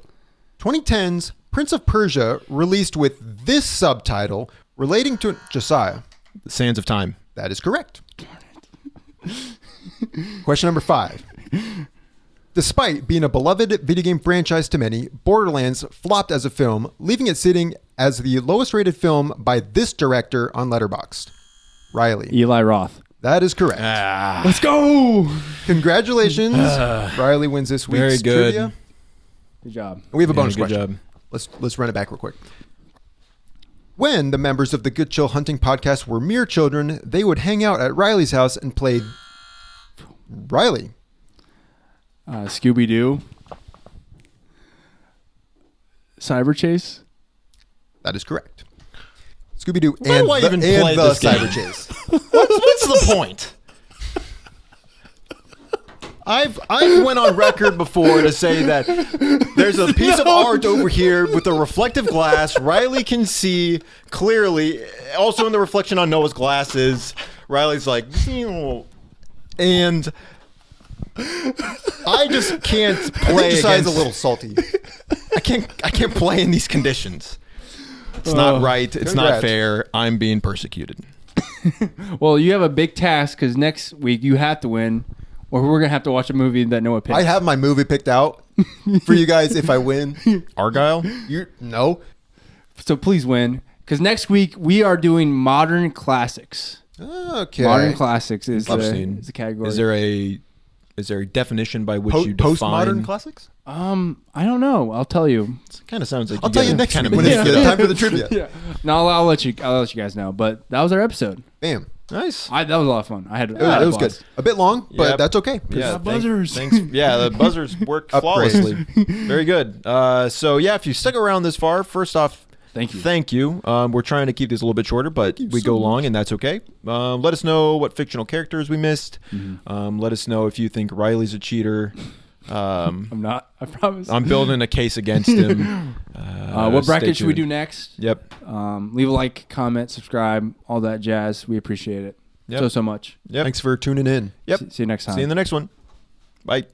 2010's Prince of Persia released with this subtitle relating to Josiah. The Sands of Time. That is correct. Question number 5. Despite being a beloved video game franchise to many, Borderlands flopped as a film, leaving it sitting as the lowest rated film by this director on Letterboxd. Riley. Eli Roth. That is correct. Let's go. Congratulations. Riley wins this week's Very good. trivia. Good job. And we have a bonus good question. job. Let's run it back real quick. When the members of the Good Chill Hunting podcast were mere children, they would hang out at Riley's house and play... Riley. Scooby Doo. Cyber Chase. That is correct. Scooby-Doo Why and do I the, even and play the this game? Cyber Chase. What's the point? I've went on record before to say that there's a piece of art over here with a reflective glass. Riley can see clearly. Also in the reflection on Noah's glasses, Riley's like, and I just can't I think play Josiah's against. a little salty. I can't play in these conditions. It's not right. It's not Congrats. fair. I'm being persecuted. Well, you have a big task because next week you have to win, or we're gonna have to watch a movie that Noah picked. I have my movie picked out for you guys if I win. Argyle? No. So please win, because next week we are doing modern classics. Okay. Modern classics is I've the seen. category. Is there a Is there a definition by which you define postmodern classics? I don't know. I'll tell you. It kind of sounds like I'll tell you next kind week when it's time for the trivia. Yeah. No, I'll let you guys know. But that was our episode. Bam. Nice. That was a lot of fun. I had It was good. A bit long, but Yep. that's okay. Yeah, buzzers. Thanks. Yeah, the buzzers work flawlessly. Very good. So yeah, if you stuck around this far, first off, Thank you. Thank you. We're trying to keep these a little bit shorter, but we go long, and that's okay. Let us know what fictional characters we missed. Let us know if you think Riley's a cheater. I'm not. I promise. I'm building a case against him. What bracket should we tuned. do next? Yep. Leave a like, comment, subscribe, all that jazz. We appreciate it Yep. so much. Yep. Thanks for tuning in. Yep. See you next time. See you in the next one. Bye.